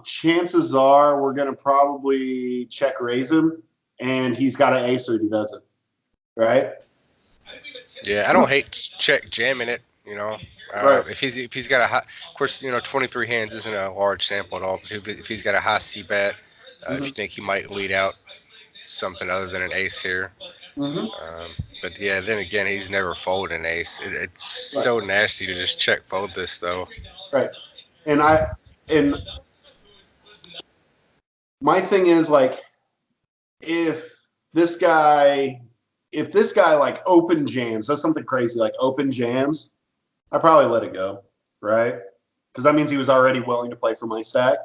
[SPEAKER 1] chances are we're going to probably check raise him, and he's got an ace or he doesn't, right?
[SPEAKER 4] Yeah, I don't hate check jamming it. You know,
[SPEAKER 1] Right.
[SPEAKER 4] if he's got a high, of course, 23 hands isn't a large sample at all. But if he's got a high C bet, if you think he might lead out something other than an ace here.
[SPEAKER 1] Mm-hmm.
[SPEAKER 4] But yeah, then again, he's never folded an ace. It's
[SPEAKER 1] Right.
[SPEAKER 4] so nasty to just check fold this though.
[SPEAKER 1] Right. And my thing is like if this guy like open jams, does something crazy like open jams, I probably let it go, right? Because that means he was already willing to play for my stack.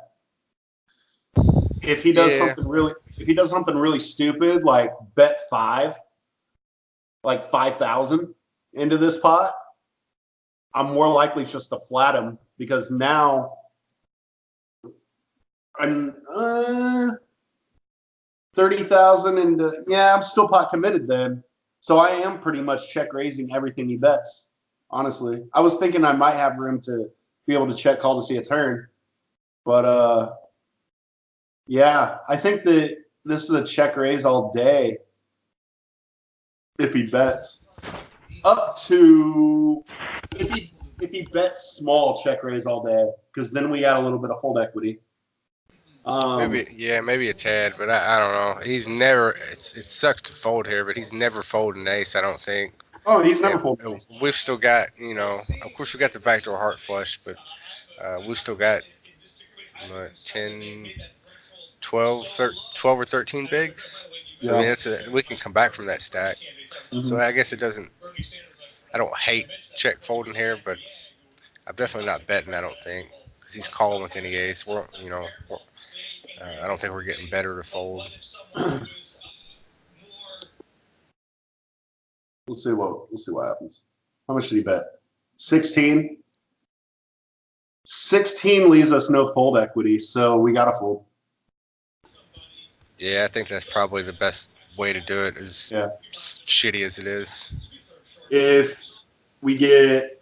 [SPEAKER 1] If he does
[SPEAKER 4] Yeah,
[SPEAKER 1] something really stupid like bet 5, like 5,000 into this pot, I'm more likely just to flat him because now I'm 30,000 into, yeah, I'm still pot committed then. So I am pretty much check raising everything he bets. Honestly, I was thinking I might have room to be able to check call to see a turn, but yeah, I think that this is a check raise all day if he bets up to if he bets small check raise all day because then we add a little bit of fold equity.
[SPEAKER 4] maybe a tad, but I don't know. He's never. It sucks to fold here, but he's never folded an ace. I don't think.
[SPEAKER 1] Oh, he's never
[SPEAKER 4] And
[SPEAKER 1] folded.
[SPEAKER 4] we've still got, of course we got the backdoor heart flush, but we've still got 10, 12 or 13 bigs. I mean,
[SPEAKER 1] Yeah.
[SPEAKER 4] we can come back from that stack. So
[SPEAKER 1] Mm-hmm.
[SPEAKER 4] I guess it doesn't. I don't hate check folding here, but I'm definitely not betting. I don't think because he's calling with any ace. I don't think we're getting better to fold.
[SPEAKER 1] We'll see what happens. How much did he bet? 16. 16 leaves us no fold equity, so we gotta fold.
[SPEAKER 4] Yeah, I think that's probably the best way to do it. As
[SPEAKER 1] Yeah.
[SPEAKER 4] shitty as it is.
[SPEAKER 1] If we get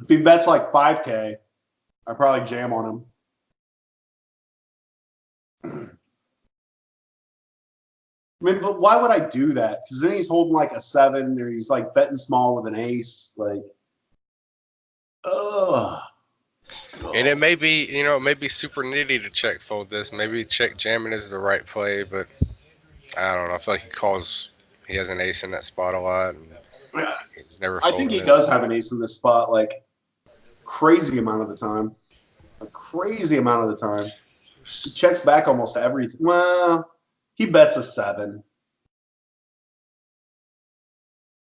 [SPEAKER 1] if he bets like 5K, I probably jam on him. I mean, but why would I do that? Because then he's holding like a 7, or he's like betting small with an ace. Like, ugh.
[SPEAKER 4] And it may be, it may be super nitty to check fold this. Maybe check jamming is the right play, but I don't know. I feel like he has an ace in that spot a lot, and he's never
[SPEAKER 1] I think
[SPEAKER 4] folding
[SPEAKER 1] he
[SPEAKER 4] it.
[SPEAKER 1] does have an ace in this spot, like crazy amount of the time. A crazy amount of the time. He checks back almost everything. Well, he bets a 7.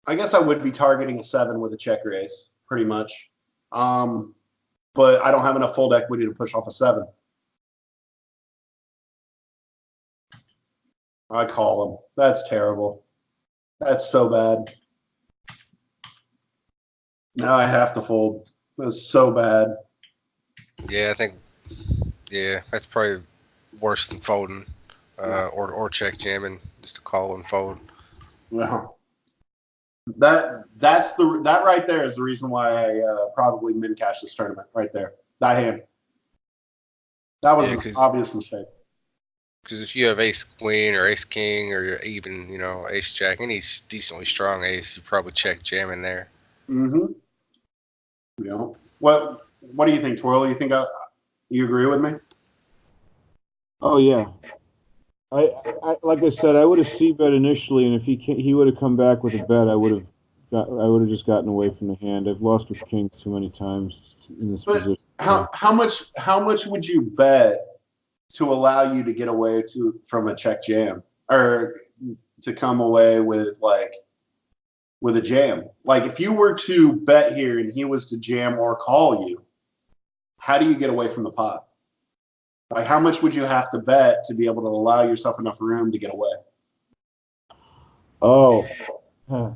[SPEAKER 1] I guess I would be targeting a 7 with a check raise, pretty much. But I don't have enough fold equity to push off a 7. I call him. That's terrible. That's so bad. Now I have to fold. That's so bad.
[SPEAKER 4] Yeah, that's probably worse than folding, or check jamming, just to call and fold.
[SPEAKER 1] Well, That right there is the reason why I probably min cash this tournament right there. That hand. That was an obvious mistake.
[SPEAKER 4] Because if you have ace queen or ace king or even ace jack, any decently strong ace, you probably check jam in there.
[SPEAKER 1] Mm-hmm. Yeah. What do you think, Twirl? You think you agree with me?
[SPEAKER 2] Oh yeah. I like I said, I would have c-bet initially, and if he would have come back with a bet, I would have just gotten away from the hand. I've lost with kings too many times in this position.
[SPEAKER 1] How much would you bet to allow you to get away from a check jam, or to come away with a jam? Like if you were to bet here and he was to jam or call you, how do you get away from the pot? Like how much would you have to bet to be able to allow yourself enough room to get away?
[SPEAKER 2] Oh, yeah.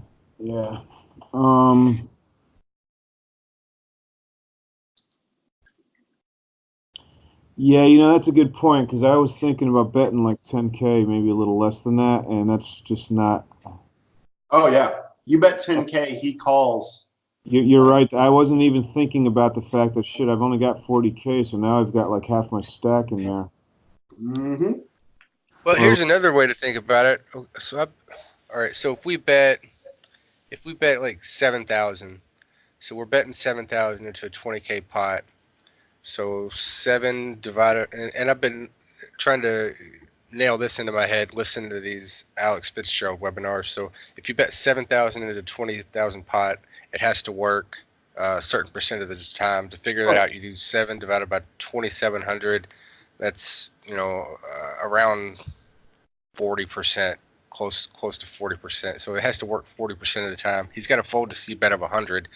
[SPEAKER 2] Yeah, that's a good point, because I was thinking about betting like 10K, maybe a little less than that, and that's just not.
[SPEAKER 1] Oh yeah, you bet 10K, he calls.
[SPEAKER 2] You're right. I wasn't even thinking about the fact that shit, I've only got 40K, so now I've got like half my stack in there.
[SPEAKER 1] Mm-hmm.
[SPEAKER 4] Well, here's another way to think about it. So, all right. So if we bet like 7,000, so we're betting 7,000 into a 20K pot. So 7 divided, and I've been trying to nail this into my head, listening to these Alex Fitzgerald webinars. So if you bet 7,000 into 20,000 pot, it has to work a certain percent of the time. To figure that out, you do 7 divided by 2,700. That's around 40%, close to 40%. So it has to work 40% of the time. He's got a fold to see bet of 100.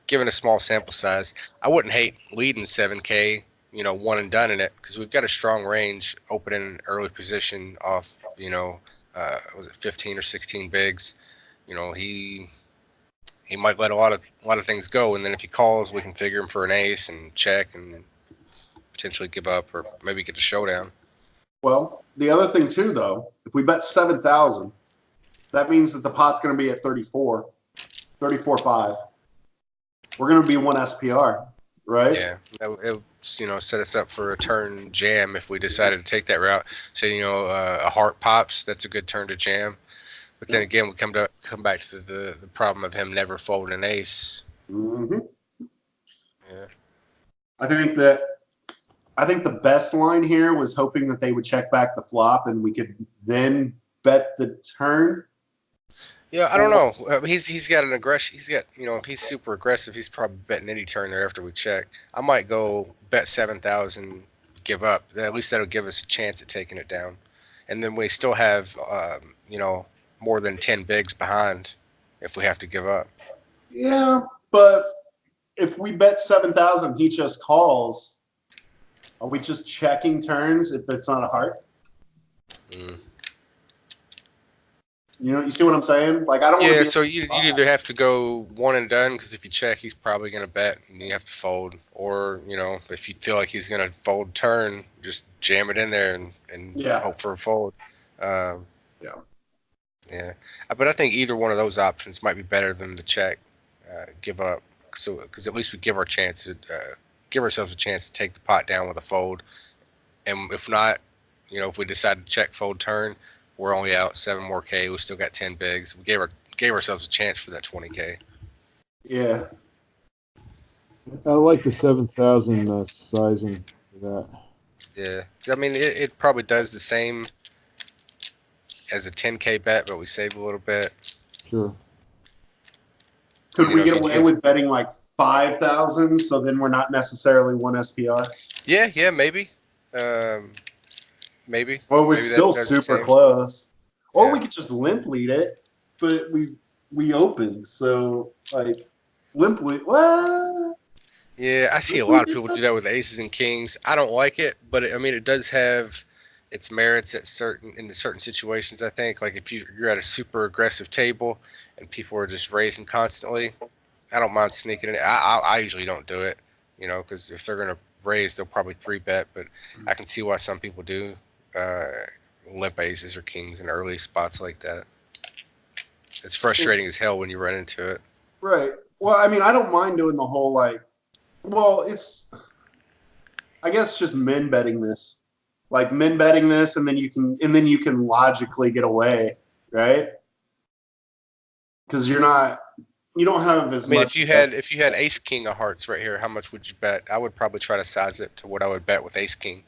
[SPEAKER 4] Given a small sample size, I wouldn't hate leading 7K, one and done in it, because we've got a strong range opening early position off, was it 15 or 16 bigs? He might let a lot of things go, and then if he calls, we can figure him for an ace and check and potentially give up or maybe get the showdown.
[SPEAKER 1] Well, the other thing too, though, if we bet 7,000, that means that the pot's going to be at 34.5. We're going to be 1 SPR, right?
[SPEAKER 4] Yeah, it'll set us up for a turn jam if we decided to take that route. Say a heart pops, that's a good turn to jam. But then again, we come back to the problem of him never folding an ace.
[SPEAKER 1] Mm-hmm.
[SPEAKER 4] Yeah.
[SPEAKER 1] I think the best line here was hoping that they would check back the flop and we could then bet the turn.
[SPEAKER 4] Yeah, I don't know. He's got an aggression. He's got if he's super aggressive, he's probably betting any turn there after we check. I might go bet 7,000, give up. At least that'll give us a chance at taking it down, and then we still have more than 10 bigs behind if we have to give up.
[SPEAKER 1] Yeah, but if we bet 7,000, he just calls. Are we just checking turns if it's not a heart?
[SPEAKER 4] Mm.
[SPEAKER 1] You see what I'm saying? Like I don't.
[SPEAKER 4] Yeah, so you either have to go one and done, because if you check, he's probably going to bet and you have to fold, or if you feel like he's going to fold turn, just jam it in there and hope for a fold. Yeah. But I think either one of those options might be better than the check, give up. So because at least we give ourselves a chance to take the pot down with a fold, and if not, if we decide to check fold turn, we're only out 7 more K. We still got 10 bigs. We gave ourselves a chance for that 20K.
[SPEAKER 1] Yeah.
[SPEAKER 2] I like the 7,000 sizing for that.
[SPEAKER 4] Yeah. I mean, it probably does the same as a 10K bet, but we save a little bit.
[SPEAKER 2] Sure.
[SPEAKER 1] Could we get away with betting like 5,000, so then we're not necessarily 1 SPR?
[SPEAKER 4] Yeah, maybe. Maybe.
[SPEAKER 1] Well, we're still super close. Or we could just limp lead it, but we opened, so like limp lead. What?
[SPEAKER 4] Yeah, I see a lot of people do that with aces and kings. I don't like it, but it does have its merits in certain situations. I think, like if you're at a super aggressive table and people are just raising constantly, I don't mind sneaking it. I usually don't do it, because if they're gonna raise, they'll probably 3-bet. But I can see why some people do limp aces or kings in early spots like that. It's frustrating as hell when you run into it.
[SPEAKER 1] Right. Well, I mean, I don't mind doing the whole it's I guess just min betting this. Like min betting this and then you can logically get away, right? Cuz you don't have as
[SPEAKER 4] I mean,
[SPEAKER 1] much
[SPEAKER 4] if you had Ace King of Hearts right here, how much would you bet? I would probably try to size it to what I would bet with Ace King.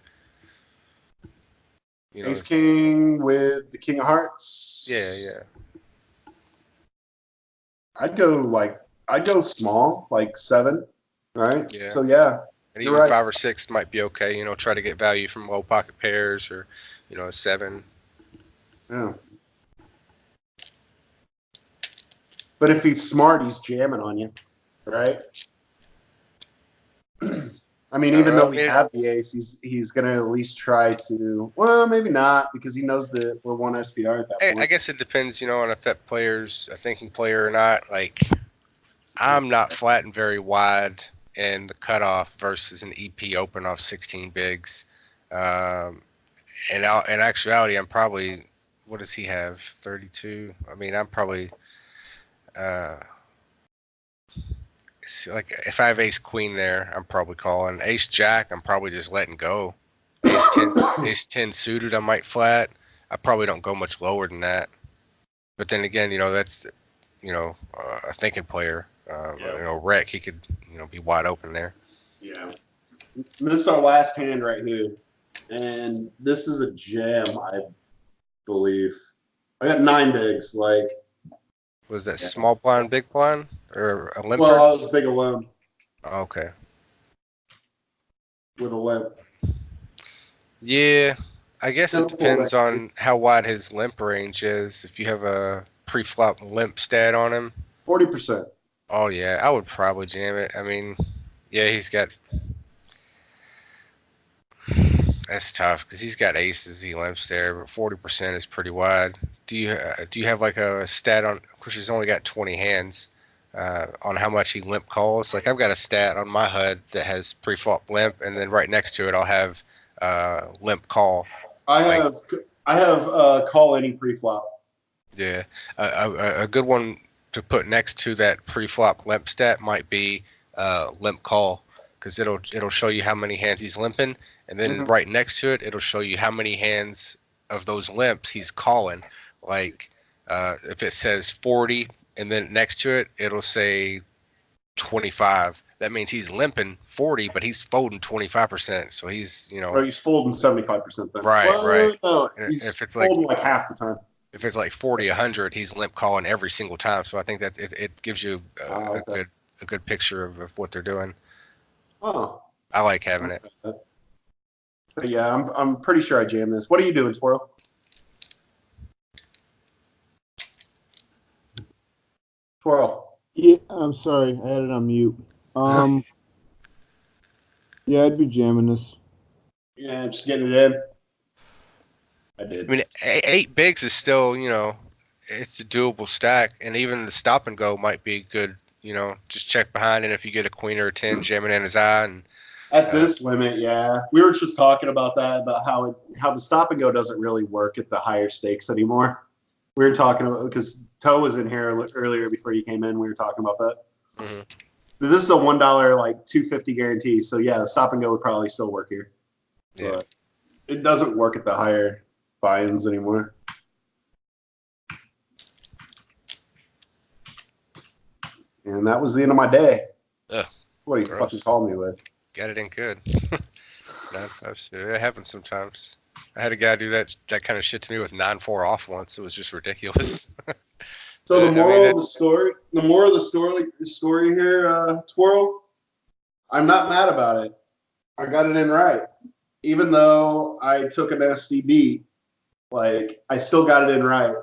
[SPEAKER 1] Ace King with the King of Hearts.
[SPEAKER 4] Yeah.
[SPEAKER 1] I'd go small, like 7, right?
[SPEAKER 4] Yeah.
[SPEAKER 1] So yeah.
[SPEAKER 4] And even 5 or 6 might be okay. Try to get value from low pocket pairs or, a 7.
[SPEAKER 1] Yeah. But if he's smart, he's jamming on you, right? I mean, even though we have the ace, he's going to at least try to. Well, maybe not because he knows that we're 1 SPR at that point.
[SPEAKER 4] I guess it depends, on if that player's a thinking player or not. Like, I'm not flatting very wide in the cutoff versus an EP open off 16 bigs. In actuality, I'm probably. What does he have? 32. I mean, I'm probably. Like if I have Ace Queen there, I'm probably calling. Ace Jack, I'm probably just letting go. Ace 10 suited, I might flat. I probably don't go much lower than that. But then again, that's a thinking player. Rec, he could be wide open there.
[SPEAKER 1] Yeah. This is our last hand right here, and this is a jam, I believe. I got 9 bigs. Like,
[SPEAKER 4] was that small blind, big blind? Or a limper?
[SPEAKER 1] Well, I was big alone.
[SPEAKER 4] Okay.
[SPEAKER 1] With a limp.
[SPEAKER 4] Yeah, I guess it depends on how wide his limp range is. If you have a pre-flop limp stat on him.
[SPEAKER 1] 40%.
[SPEAKER 4] Oh, yeah, I would probably jam it. I mean, yeah, he's got... That's tough because he's got aces, he limps there, but 40% is pretty wide. Do you have like a stat on... Of course, he's only got 20 hands. On how much he limp calls. Like I've got a stat on my HUD that has pre-flop limp, and then right next to it I'll have limp call.
[SPEAKER 1] I have call any pre-flop.
[SPEAKER 4] Yeah, a good one to put next to that pre-flop limp stat might be limp call, because it'll show you how many hands he's limping, and then right next to it it'll show you how many hands of those limps he's calling. Like if it says 40. And then next to it, it'll say 25. That means he's limping 40, but he's folding 25%. So he's,
[SPEAKER 1] Or he's folding 75% then.
[SPEAKER 4] Right, right.
[SPEAKER 1] No, he's
[SPEAKER 4] if it's
[SPEAKER 1] folding like half the time.
[SPEAKER 4] If it's like 40, 100, he's limp calling every single time. So I think that it gives you a good picture of what they're doing.
[SPEAKER 1] Oh.
[SPEAKER 4] I like having it.
[SPEAKER 1] But yeah, I'm pretty sure I jammed this. What are you doing, Twirl? Twirl.
[SPEAKER 2] Yeah, I'm sorry. I had it on mute. Yeah, I'd be jamming this.
[SPEAKER 1] Yeah, just getting it in. I did.
[SPEAKER 4] I mean, 8 bigs is still, it's a doable stack. And even the stop and go might be good, just check behind. And if you get a queen or a 10, jam it in his eye. And
[SPEAKER 1] at this limit, yeah. We were just talking about that, about how the stop and go doesn't really work at the higher stakes anymore. We were talking about, because Toe was in here earlier before you came in. We were talking about that. Mm-hmm. This is a $1 like $2.50 guarantee. So yeah, the stop and go would probably still work here.
[SPEAKER 4] Yeah.
[SPEAKER 1] But it doesn't work at the higher buy-ins anymore. And that was the end of my day.
[SPEAKER 4] Ugh,
[SPEAKER 1] what you fucking called me with?
[SPEAKER 4] Got it in good. It happens sometimes. I had a guy do that kind of shit to me with 9-4 off once. It was just ridiculous.
[SPEAKER 1] So the moral of the story here, Twirl, I'm not mad about it. I got it in right. Even though I took an SD beat, like I still got it in right.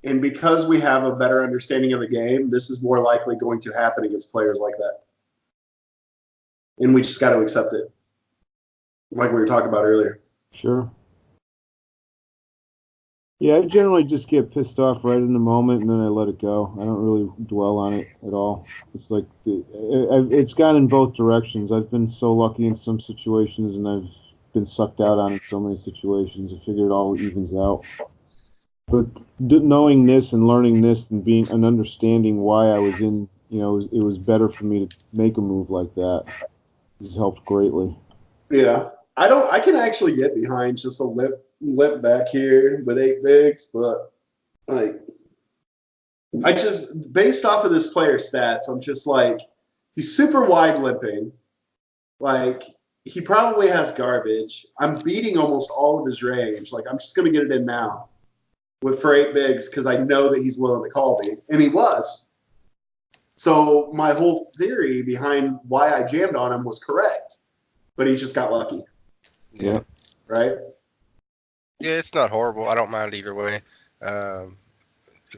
[SPEAKER 1] And because we have a better understanding of the game, this is more likely going to happen against players like that. And we just got to accept it. Like we were talking about earlier.
[SPEAKER 2] Sure. Yeah, I generally just get pissed off right in the moment, and then I let it go. I don't really dwell on it at all. It's like it's gone in both directions. I've been so lucky in some situations, and I've been sucked out on in so many situations. I figure it all evens out. But knowing this and learning this and being and understanding why I was in, it was better for me to make a move like that. This helped greatly.
[SPEAKER 1] Yeah. I can actually get behind just a limp back here with 8 bigs, but like I just based off of this player's stats, I'm just like he's super wide limping. Like he probably has garbage. I'm beating almost all of his range. Like I'm just gonna get it in now for 8 bigs because I know that he's willing to call me, and he was. So my whole theory behind why I jammed on him was correct, but he just got lucky.
[SPEAKER 2] Yeah.
[SPEAKER 1] Right.
[SPEAKER 4] Yeah, it's not horrible. I don't mind either way. A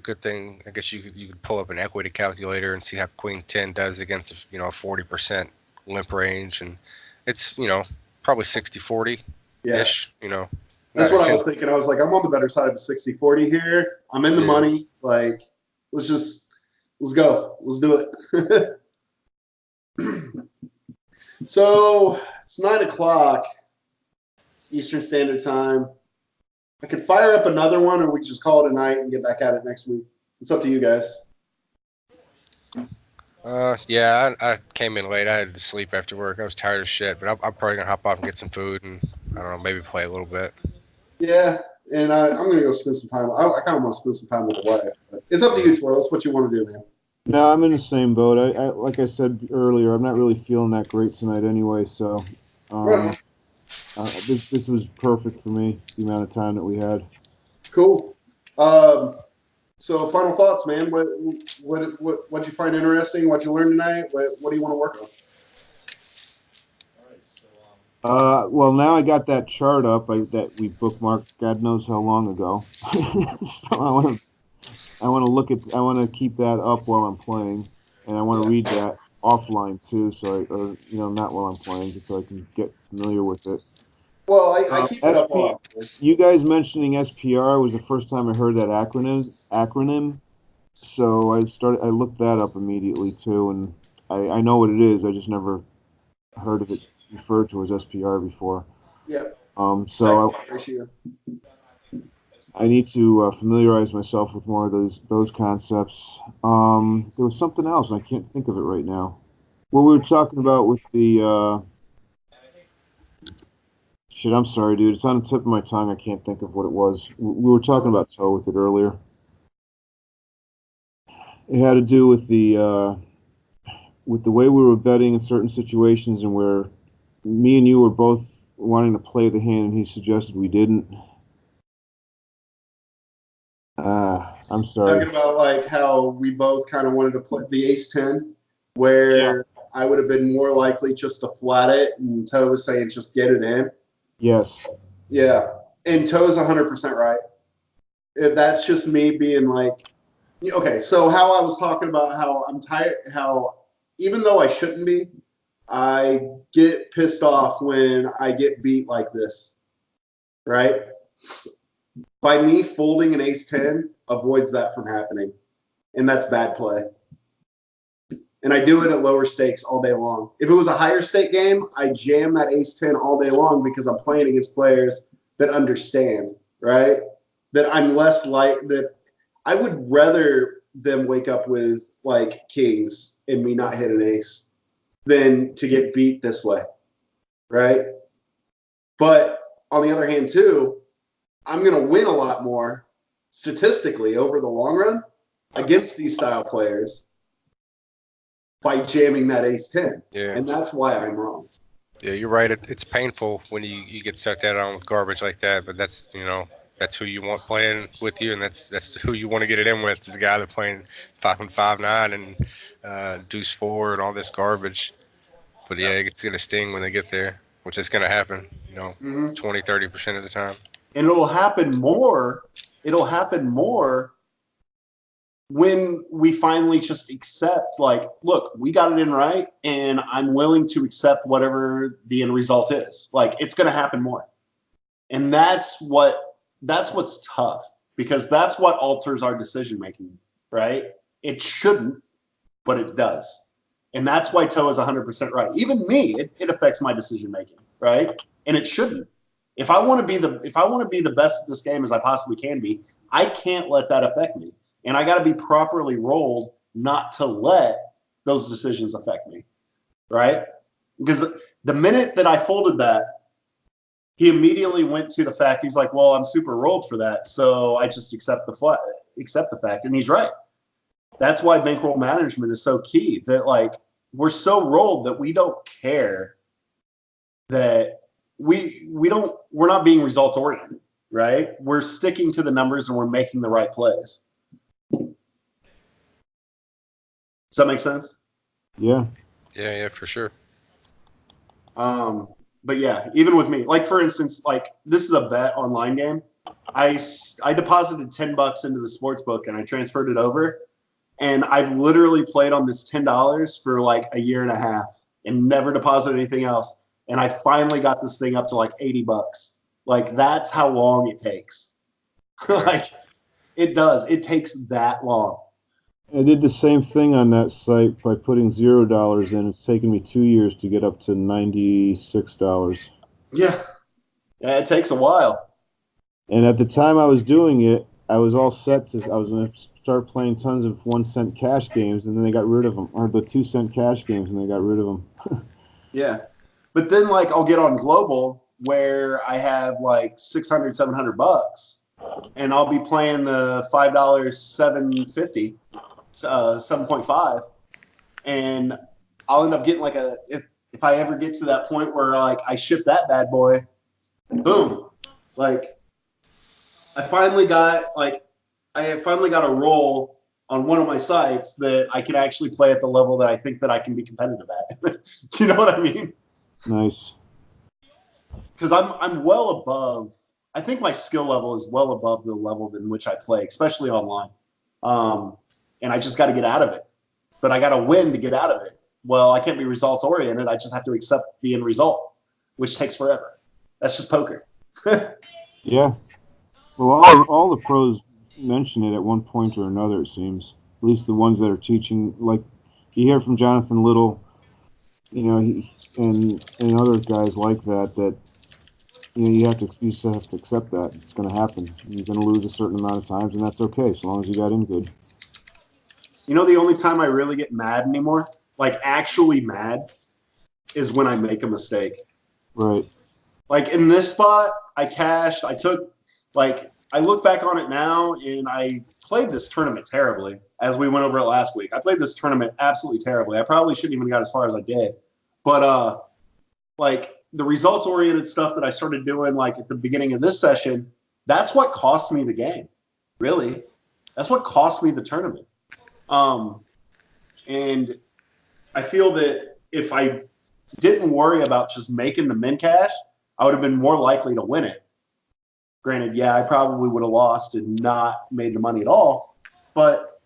[SPEAKER 4] good thing, I guess you could pull up an equity calculator and see how Queen 10 does against a 40% limp range, and it's probably 60-40 ish.
[SPEAKER 1] Yeah. That's what I was thinking. I was like, I'm on the better side of a 60-40 here. I'm in the money. Like, let's go. Let's do it. So it's 9:00 Eastern Standard Time. I could fire up another one, or we could just call it a night and get back at it next week. It's up to you guys.
[SPEAKER 4] Yeah, I came in late. I had to sleep after work. I was tired as shit, but I'm probably gonna hop off and get some food and I don't know, maybe play a little bit.
[SPEAKER 1] Yeah, and I'm gonna go spend some time. I kind of want to spend some time with the wife. But it's up to you, Twirl. It's what you want to do, man.
[SPEAKER 2] No, I'm in the same boat. I like I said earlier, I'm not really feeling that great tonight anyway. So, this was perfect for me. The amount of time that we had.
[SPEAKER 1] Cool. So final thoughts, man. What'd you find interesting? What'd you learn tonight? What do you want to work on?
[SPEAKER 2] Well, now I got that chart up that we bookmarked God knows how long ago. So I want to keep that up while I'm playing, and I want to read that offline too. Not while I'm playing, just so I can get familiar with it.
[SPEAKER 1] Well, I keep it up while
[SPEAKER 2] you guys mentioning SPR was the first time I heard that acronym. So I looked that up immediately too, and I know what it is. I just never heard of it referred to as SPR before.
[SPEAKER 1] Yeah.
[SPEAKER 2] So I need to familiarize myself with more of those concepts. There was something else. I can't think of it right now. What we were talking about with the shit. I'm sorry, dude. It's on the tip of my tongue. I can't think of what it was. We were talking about toe with it earlier. It had to do with the way we were betting in certain situations, and where me and you were both wanting to play the hand, and he suggested we didn't. I'm sorry.
[SPEAKER 1] Talking about like how we both kind of wanted to play the ace-10, where I would have been more likely just to flat it, and Toe was saying just get it in.
[SPEAKER 2] Yes.
[SPEAKER 1] Yeah, and Toe's 100% right. That's just me being like, okay. So how I was talking about how I'm tired, how even though I shouldn't be, I get pissed off when I get beat like this, right? By me folding an ace-10 avoids that from happening, and that's bad play. And I do it at lower stakes all day long. If it was a higher stake game, I jam that ace-10 all day long because I'm playing against players that understand, right? That I'm less that I would rather them wake up with like kings and me not hit an ace than to get beat this way, right? But on the other hand, too, I'm going to win a lot more statistically over the long run against these style players by jamming that ace-10.
[SPEAKER 4] Yeah.
[SPEAKER 1] And that's why I'm wrong.
[SPEAKER 4] Yeah, you're right. It's painful when you get sucked out on with garbage like that, but that's who you want playing with you, and that's who you want to get it in with. Is a guy that's playing 5-5-9 and deuce 4 and all this garbage. But yeah, it's gonna sting when they get there, which is gonna happen. 20-30% of the time.
[SPEAKER 1] And it'll happen more. When we finally just accept, like, look, we got it in right, and I'm willing to accept whatever the end result is. Like, it's going to happen more. And that's what's tough, because that's what alters our decision making, right? It shouldn't, but it does. And that's why Toe is 100% right. Even me, it affects my decision making, right? And it shouldn't. If I want to be the best at this game as I possibly can be, I can't let that affect me. And I got to be properly rolled not to let those decisions affect me, right? Because the minute that I folded that, he immediately went to the fact, he's like, well, I'm super rolled for that, so I just accept the fact. And he's right. That's why bankroll management is so key, that like we're so rolled that we don't care, that we're not being results oriented, right? We're sticking to the numbers and we're making the right plays. Does that make sense?
[SPEAKER 2] Yeah.
[SPEAKER 4] Yeah, for sure.
[SPEAKER 1] But yeah, even with me, like for instance, like this is a bet online game. I deposited $10 into the sports book and I transferred it over, and I've literally played on this $10 for like a year and a half and never deposited anything else. And I finally got this thing up to like $80. Like that's how long it takes. Like it does. It takes that long.
[SPEAKER 2] I did the same thing on that site by putting $0 in. It's taken me 2 years to get up to $96.
[SPEAKER 1] Yeah, it takes a while.
[SPEAKER 2] And at the time I was doing it, I was all set to. I was going to start playing tons of 1-cent cash games, and then they got rid of them, or the 2-cent cash games, and they got rid of them.
[SPEAKER 1] Yeah, but then like I'll get on Global where I have like $600-700, and I'll be playing the $5 750. 7.5, and I'll end up getting like if I ever get to that point where like I ship that bad boy, boom, like I finally got a roll on one of my sites that I can actually play at the level that I think that I can be competitive at. You know what I mean?
[SPEAKER 2] Nice.
[SPEAKER 1] Because I'm well above. I think my skill level is well above the level in which I play, especially online. And I just got to get out of it. But I got to win to get out of it. Well, I can't be results oriented. I just have to accept the end result, which takes forever. That's just poker.
[SPEAKER 2] Yeah. Well, all the pros mention it at one point or another, it seems. At least the ones that are teaching. Like, you hear from Jonathan Little, you know, and other guys like that, you know, you just have to accept that. It's going to happen. You're going to lose a certain amount of times, and that's okay, as long as you got in good.
[SPEAKER 1] You know, the only time I really get mad anymore, like actually mad, is when I make a mistake.
[SPEAKER 2] Right.
[SPEAKER 1] Like in this spot, I cashed. I look back on it now, and I played this tournament terribly, as we went over it last week. I played this tournament absolutely terribly. I probably shouldn't even got as far as I did. But like the results-oriented stuff that I started doing like at the beginning of this session, that's what cost me the game. Really. That's what cost me the tournament. And I feel that if I didn't worry about just making the min cash, I would have been more likely to win it. Granted, yeah, I probably would have lost and not made the money at all, but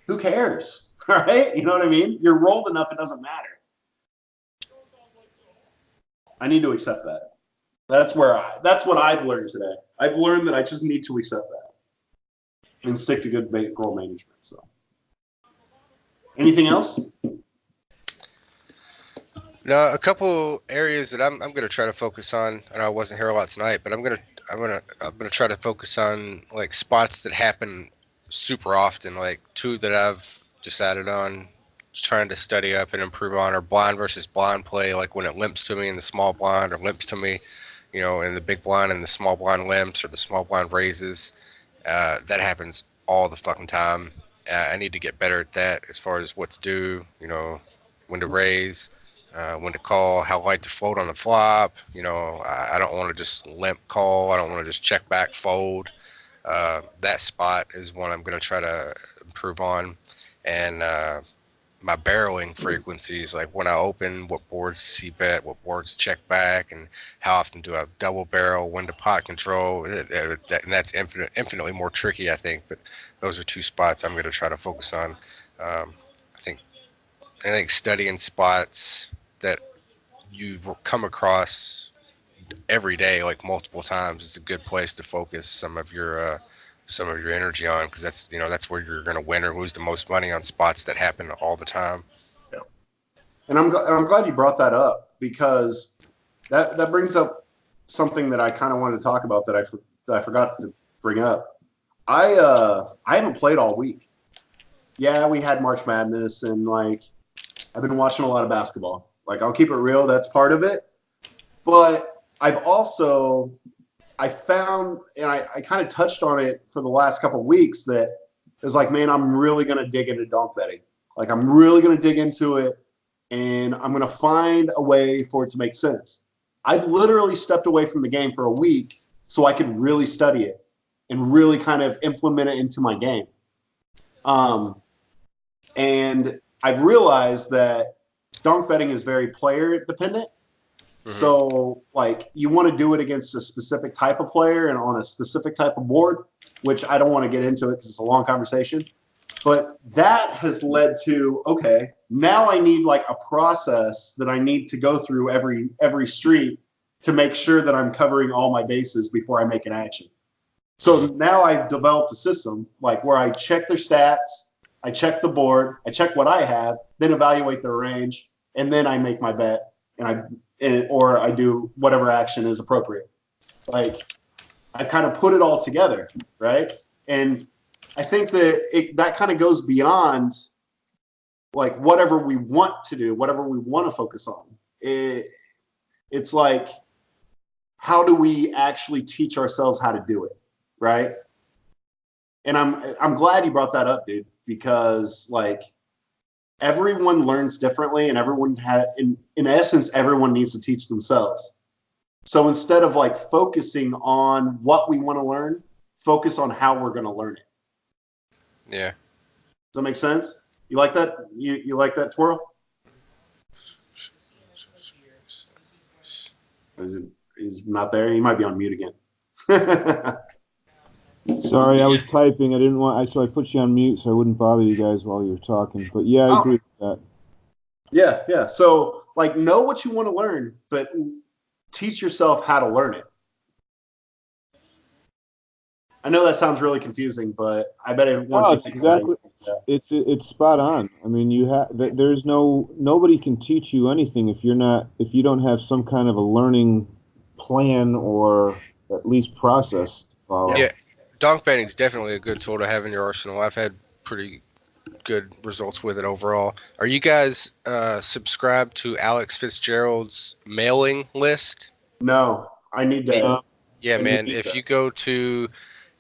[SPEAKER 1] who cares? All right? You know what I mean? You're rolled enough, it doesn't matter. I need to accept that. That's what I've learned today. I've learned that I just need to accept that and stick to good bankroll management. So, anything else?
[SPEAKER 4] Now, a couple areas that I'm going to try to focus on. I know I wasn't here a lot tonight, but I'm going to try to focus on like spots that happen super often. Like two that I've decided on trying to study up and improve on are blind versus blind play. Like when it limps to me in the small blind, or limps to me, you know, in the big blind and the small blind limps, or the small blind raises. That happens all the fucking time. I need to get better at that as far as what to do. You know, when to raise. When to call, how light to float on the flop. You know, I don't want to just limp call. I don't want to just check back fold. That spot is one I'm going to try to improve on. And my barreling frequencies, like when I open, what boards c-bet, what boards check back, and how often do I double barrel, when to pot control. And that's infinitely more tricky, I think. But those are two spots I'm going to try to focus on. I think studying spots that you come across every day, like multiple times, is a good place to focus some of your energy on, because that's where you're going to win or lose the most money, on spots that happen all the time.
[SPEAKER 1] Yeah. And I'm glad you brought that up, because that brings up something that I kind of wanted to talk about that I forgot to bring up. I haven't played all week. Yeah, we had March Madness, and like I've been watching a lot of basketball. Like I'll keep it real, that's part of it. But I found, and I kind of touched on it for the last couple of weeks, that is like, man, I'm really going to dig into donk betting. Like, I'm really going to dig into it, and I'm going to find a way for it to make sense. I've literally stepped away from the game for a week so I could really study it and really kind of implement it into my game. And I've realized that donk betting is very player dependent. So, like, you want to do it against a specific type of player and on a specific type of board, which I don't want to get into it because it's a long conversation. But that has led to, okay, now I need like a process that I need to go through every street to make sure that I'm covering all my bases before I make an action. So now I've developed a system like where I check their stats, I check the board, I check what I have, then evaluate their range, and then I make my bet, or I do whatever action is appropriate. Like I kind of put it all together, right? And I think that that kind of goes beyond like whatever we want to do, whatever we want to focus on. It's like, how do we actually teach ourselves how to do it, right? And I'm glad you brought that up, dude, because like everyone learns differently, and everyone in essence, everyone needs to teach themselves. So instead of like focusing on what we want to learn, focus on how we're going to learn it.
[SPEAKER 4] Yeah.
[SPEAKER 1] Does that make sense? You like that? You like that, Twirl? He's not there. He might be on mute again.
[SPEAKER 2] Sorry, I was typing. I didn't want. So I put you on mute so I wouldn't bother you guys while you were talking. But yeah, I agree with that.
[SPEAKER 1] Yeah. So like, know what you want to learn, but teach yourself how to learn it. I know that sounds really confusing, but I bet it.
[SPEAKER 2] No, it's exactly. It's spot on. I mean, there's nobody can teach you anything if you don't have some kind of a learning plan or at least process to follow.
[SPEAKER 4] Yeah, donk betting is definitely a good tool to have in your arsenal. I've had pretty good results with it overall. Are you guys subscribed to Alex Fitzgerald's mailing list?
[SPEAKER 1] No, I need to.
[SPEAKER 4] Yeah, man. If you go to,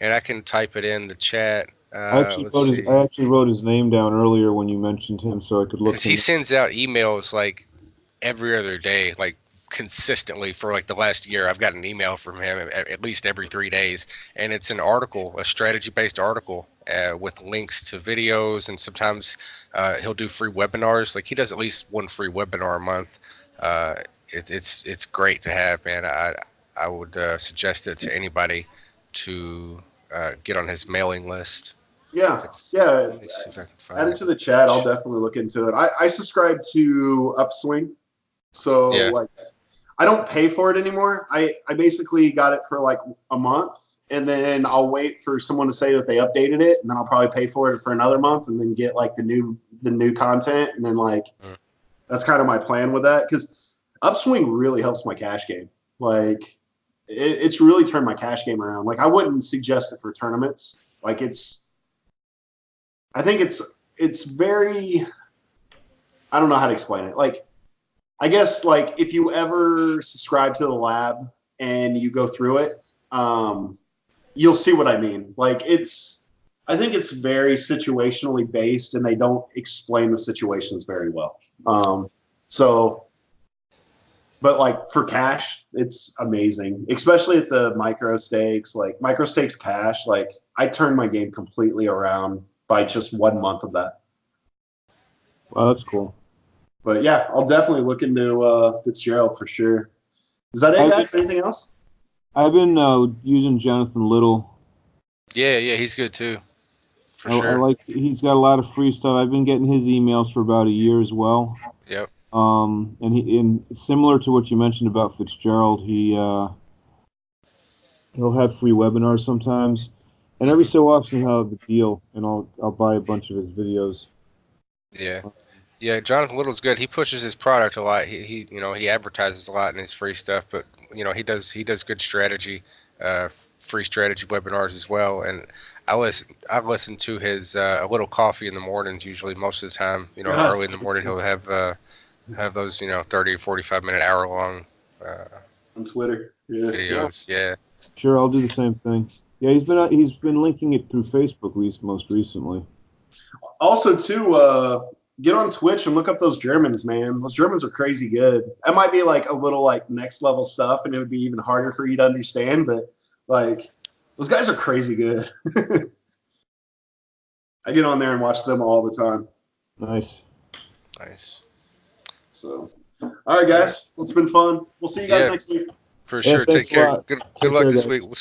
[SPEAKER 4] and I can type it in the chat.
[SPEAKER 2] I actually wrote his name down earlier when you mentioned him, so I could look.
[SPEAKER 4] Because he sends out emails like every other day, like consistently for like the last year. I've got an email from him at least every 3 days, and it's an article, a strategy-based article with links to videos, and sometimes he'll do free webinars. Like he does at least one free webinar a month. It's great to have, man. I would suggest it to anybody to get on his mailing list.
[SPEAKER 1] Yeah. Add it to the chat. I'll definitely look into it. I subscribe to Upswing, so like I don't pay for it anymore. I basically got it for like a month, and then I'll wait for someone to say that they updated it, and then I'll probably pay for it for another month, and then get like the new content, and then like that's kind of my plan with that, because Upswing really helps my cash game. Like it's really turned my cash game around. Like I wouldn't suggest it for tournaments. Like I think it's very, I don't know how to explain it. Like, I guess like if you ever subscribe to the lab and you go through it, you'll see what I mean. Like I think it's very situationally based, and they don't explain the situations very well. But like for cash, it's amazing, especially at the micro stakes, like micro stakes cash. Like I turned my game completely around by just 1 month of that.
[SPEAKER 2] Wow, that's cool.
[SPEAKER 1] But yeah, I'll definitely look into Fitzgerald for sure. Is that it, guys? Anything else?
[SPEAKER 2] I've been using Jonathan Little.
[SPEAKER 4] Yeah, he's good too. For sure.
[SPEAKER 2] He's got a lot of free stuff. I've been getting his emails for about a year as well.
[SPEAKER 4] Yep.
[SPEAKER 2] And similar to what you mentioned about Fitzgerald, he'll have free webinars sometimes, and every so often he'll have a deal, and I'll buy a bunch of his videos.
[SPEAKER 4] Yeah. Yeah, Jonathan Little's good. He pushes his product a lot. He advertises a lot in his free stuff, but he does good strategy, free strategy webinars as well. And I listen to his a little coffee in the mornings usually most of the time. Early in the morning he'll have those 30 45 minute hour long
[SPEAKER 1] On Twitter. Yeah.
[SPEAKER 4] videos. Yeah.
[SPEAKER 2] Sure, I'll do the same thing. Yeah, he's been linking it through Facebook most recently.
[SPEAKER 1] Also, too, get on Twitch and look up those Germans, man. Those Germans are crazy good. That might be like a little like next level stuff, and it would be even harder for you to understand. But like, those guys are crazy good. I get on there and watch them all the time.
[SPEAKER 2] Nice.
[SPEAKER 4] Nice.
[SPEAKER 1] So, all right, guys, well, it's been fun. We'll see you guys
[SPEAKER 4] Yeah.
[SPEAKER 1] next week.
[SPEAKER 4] For sure.
[SPEAKER 2] thanks
[SPEAKER 4] Take care.
[SPEAKER 2] a lot.
[SPEAKER 4] Good
[SPEAKER 2] Take
[SPEAKER 4] luck
[SPEAKER 2] care,
[SPEAKER 4] this
[SPEAKER 2] guys.
[SPEAKER 4] week.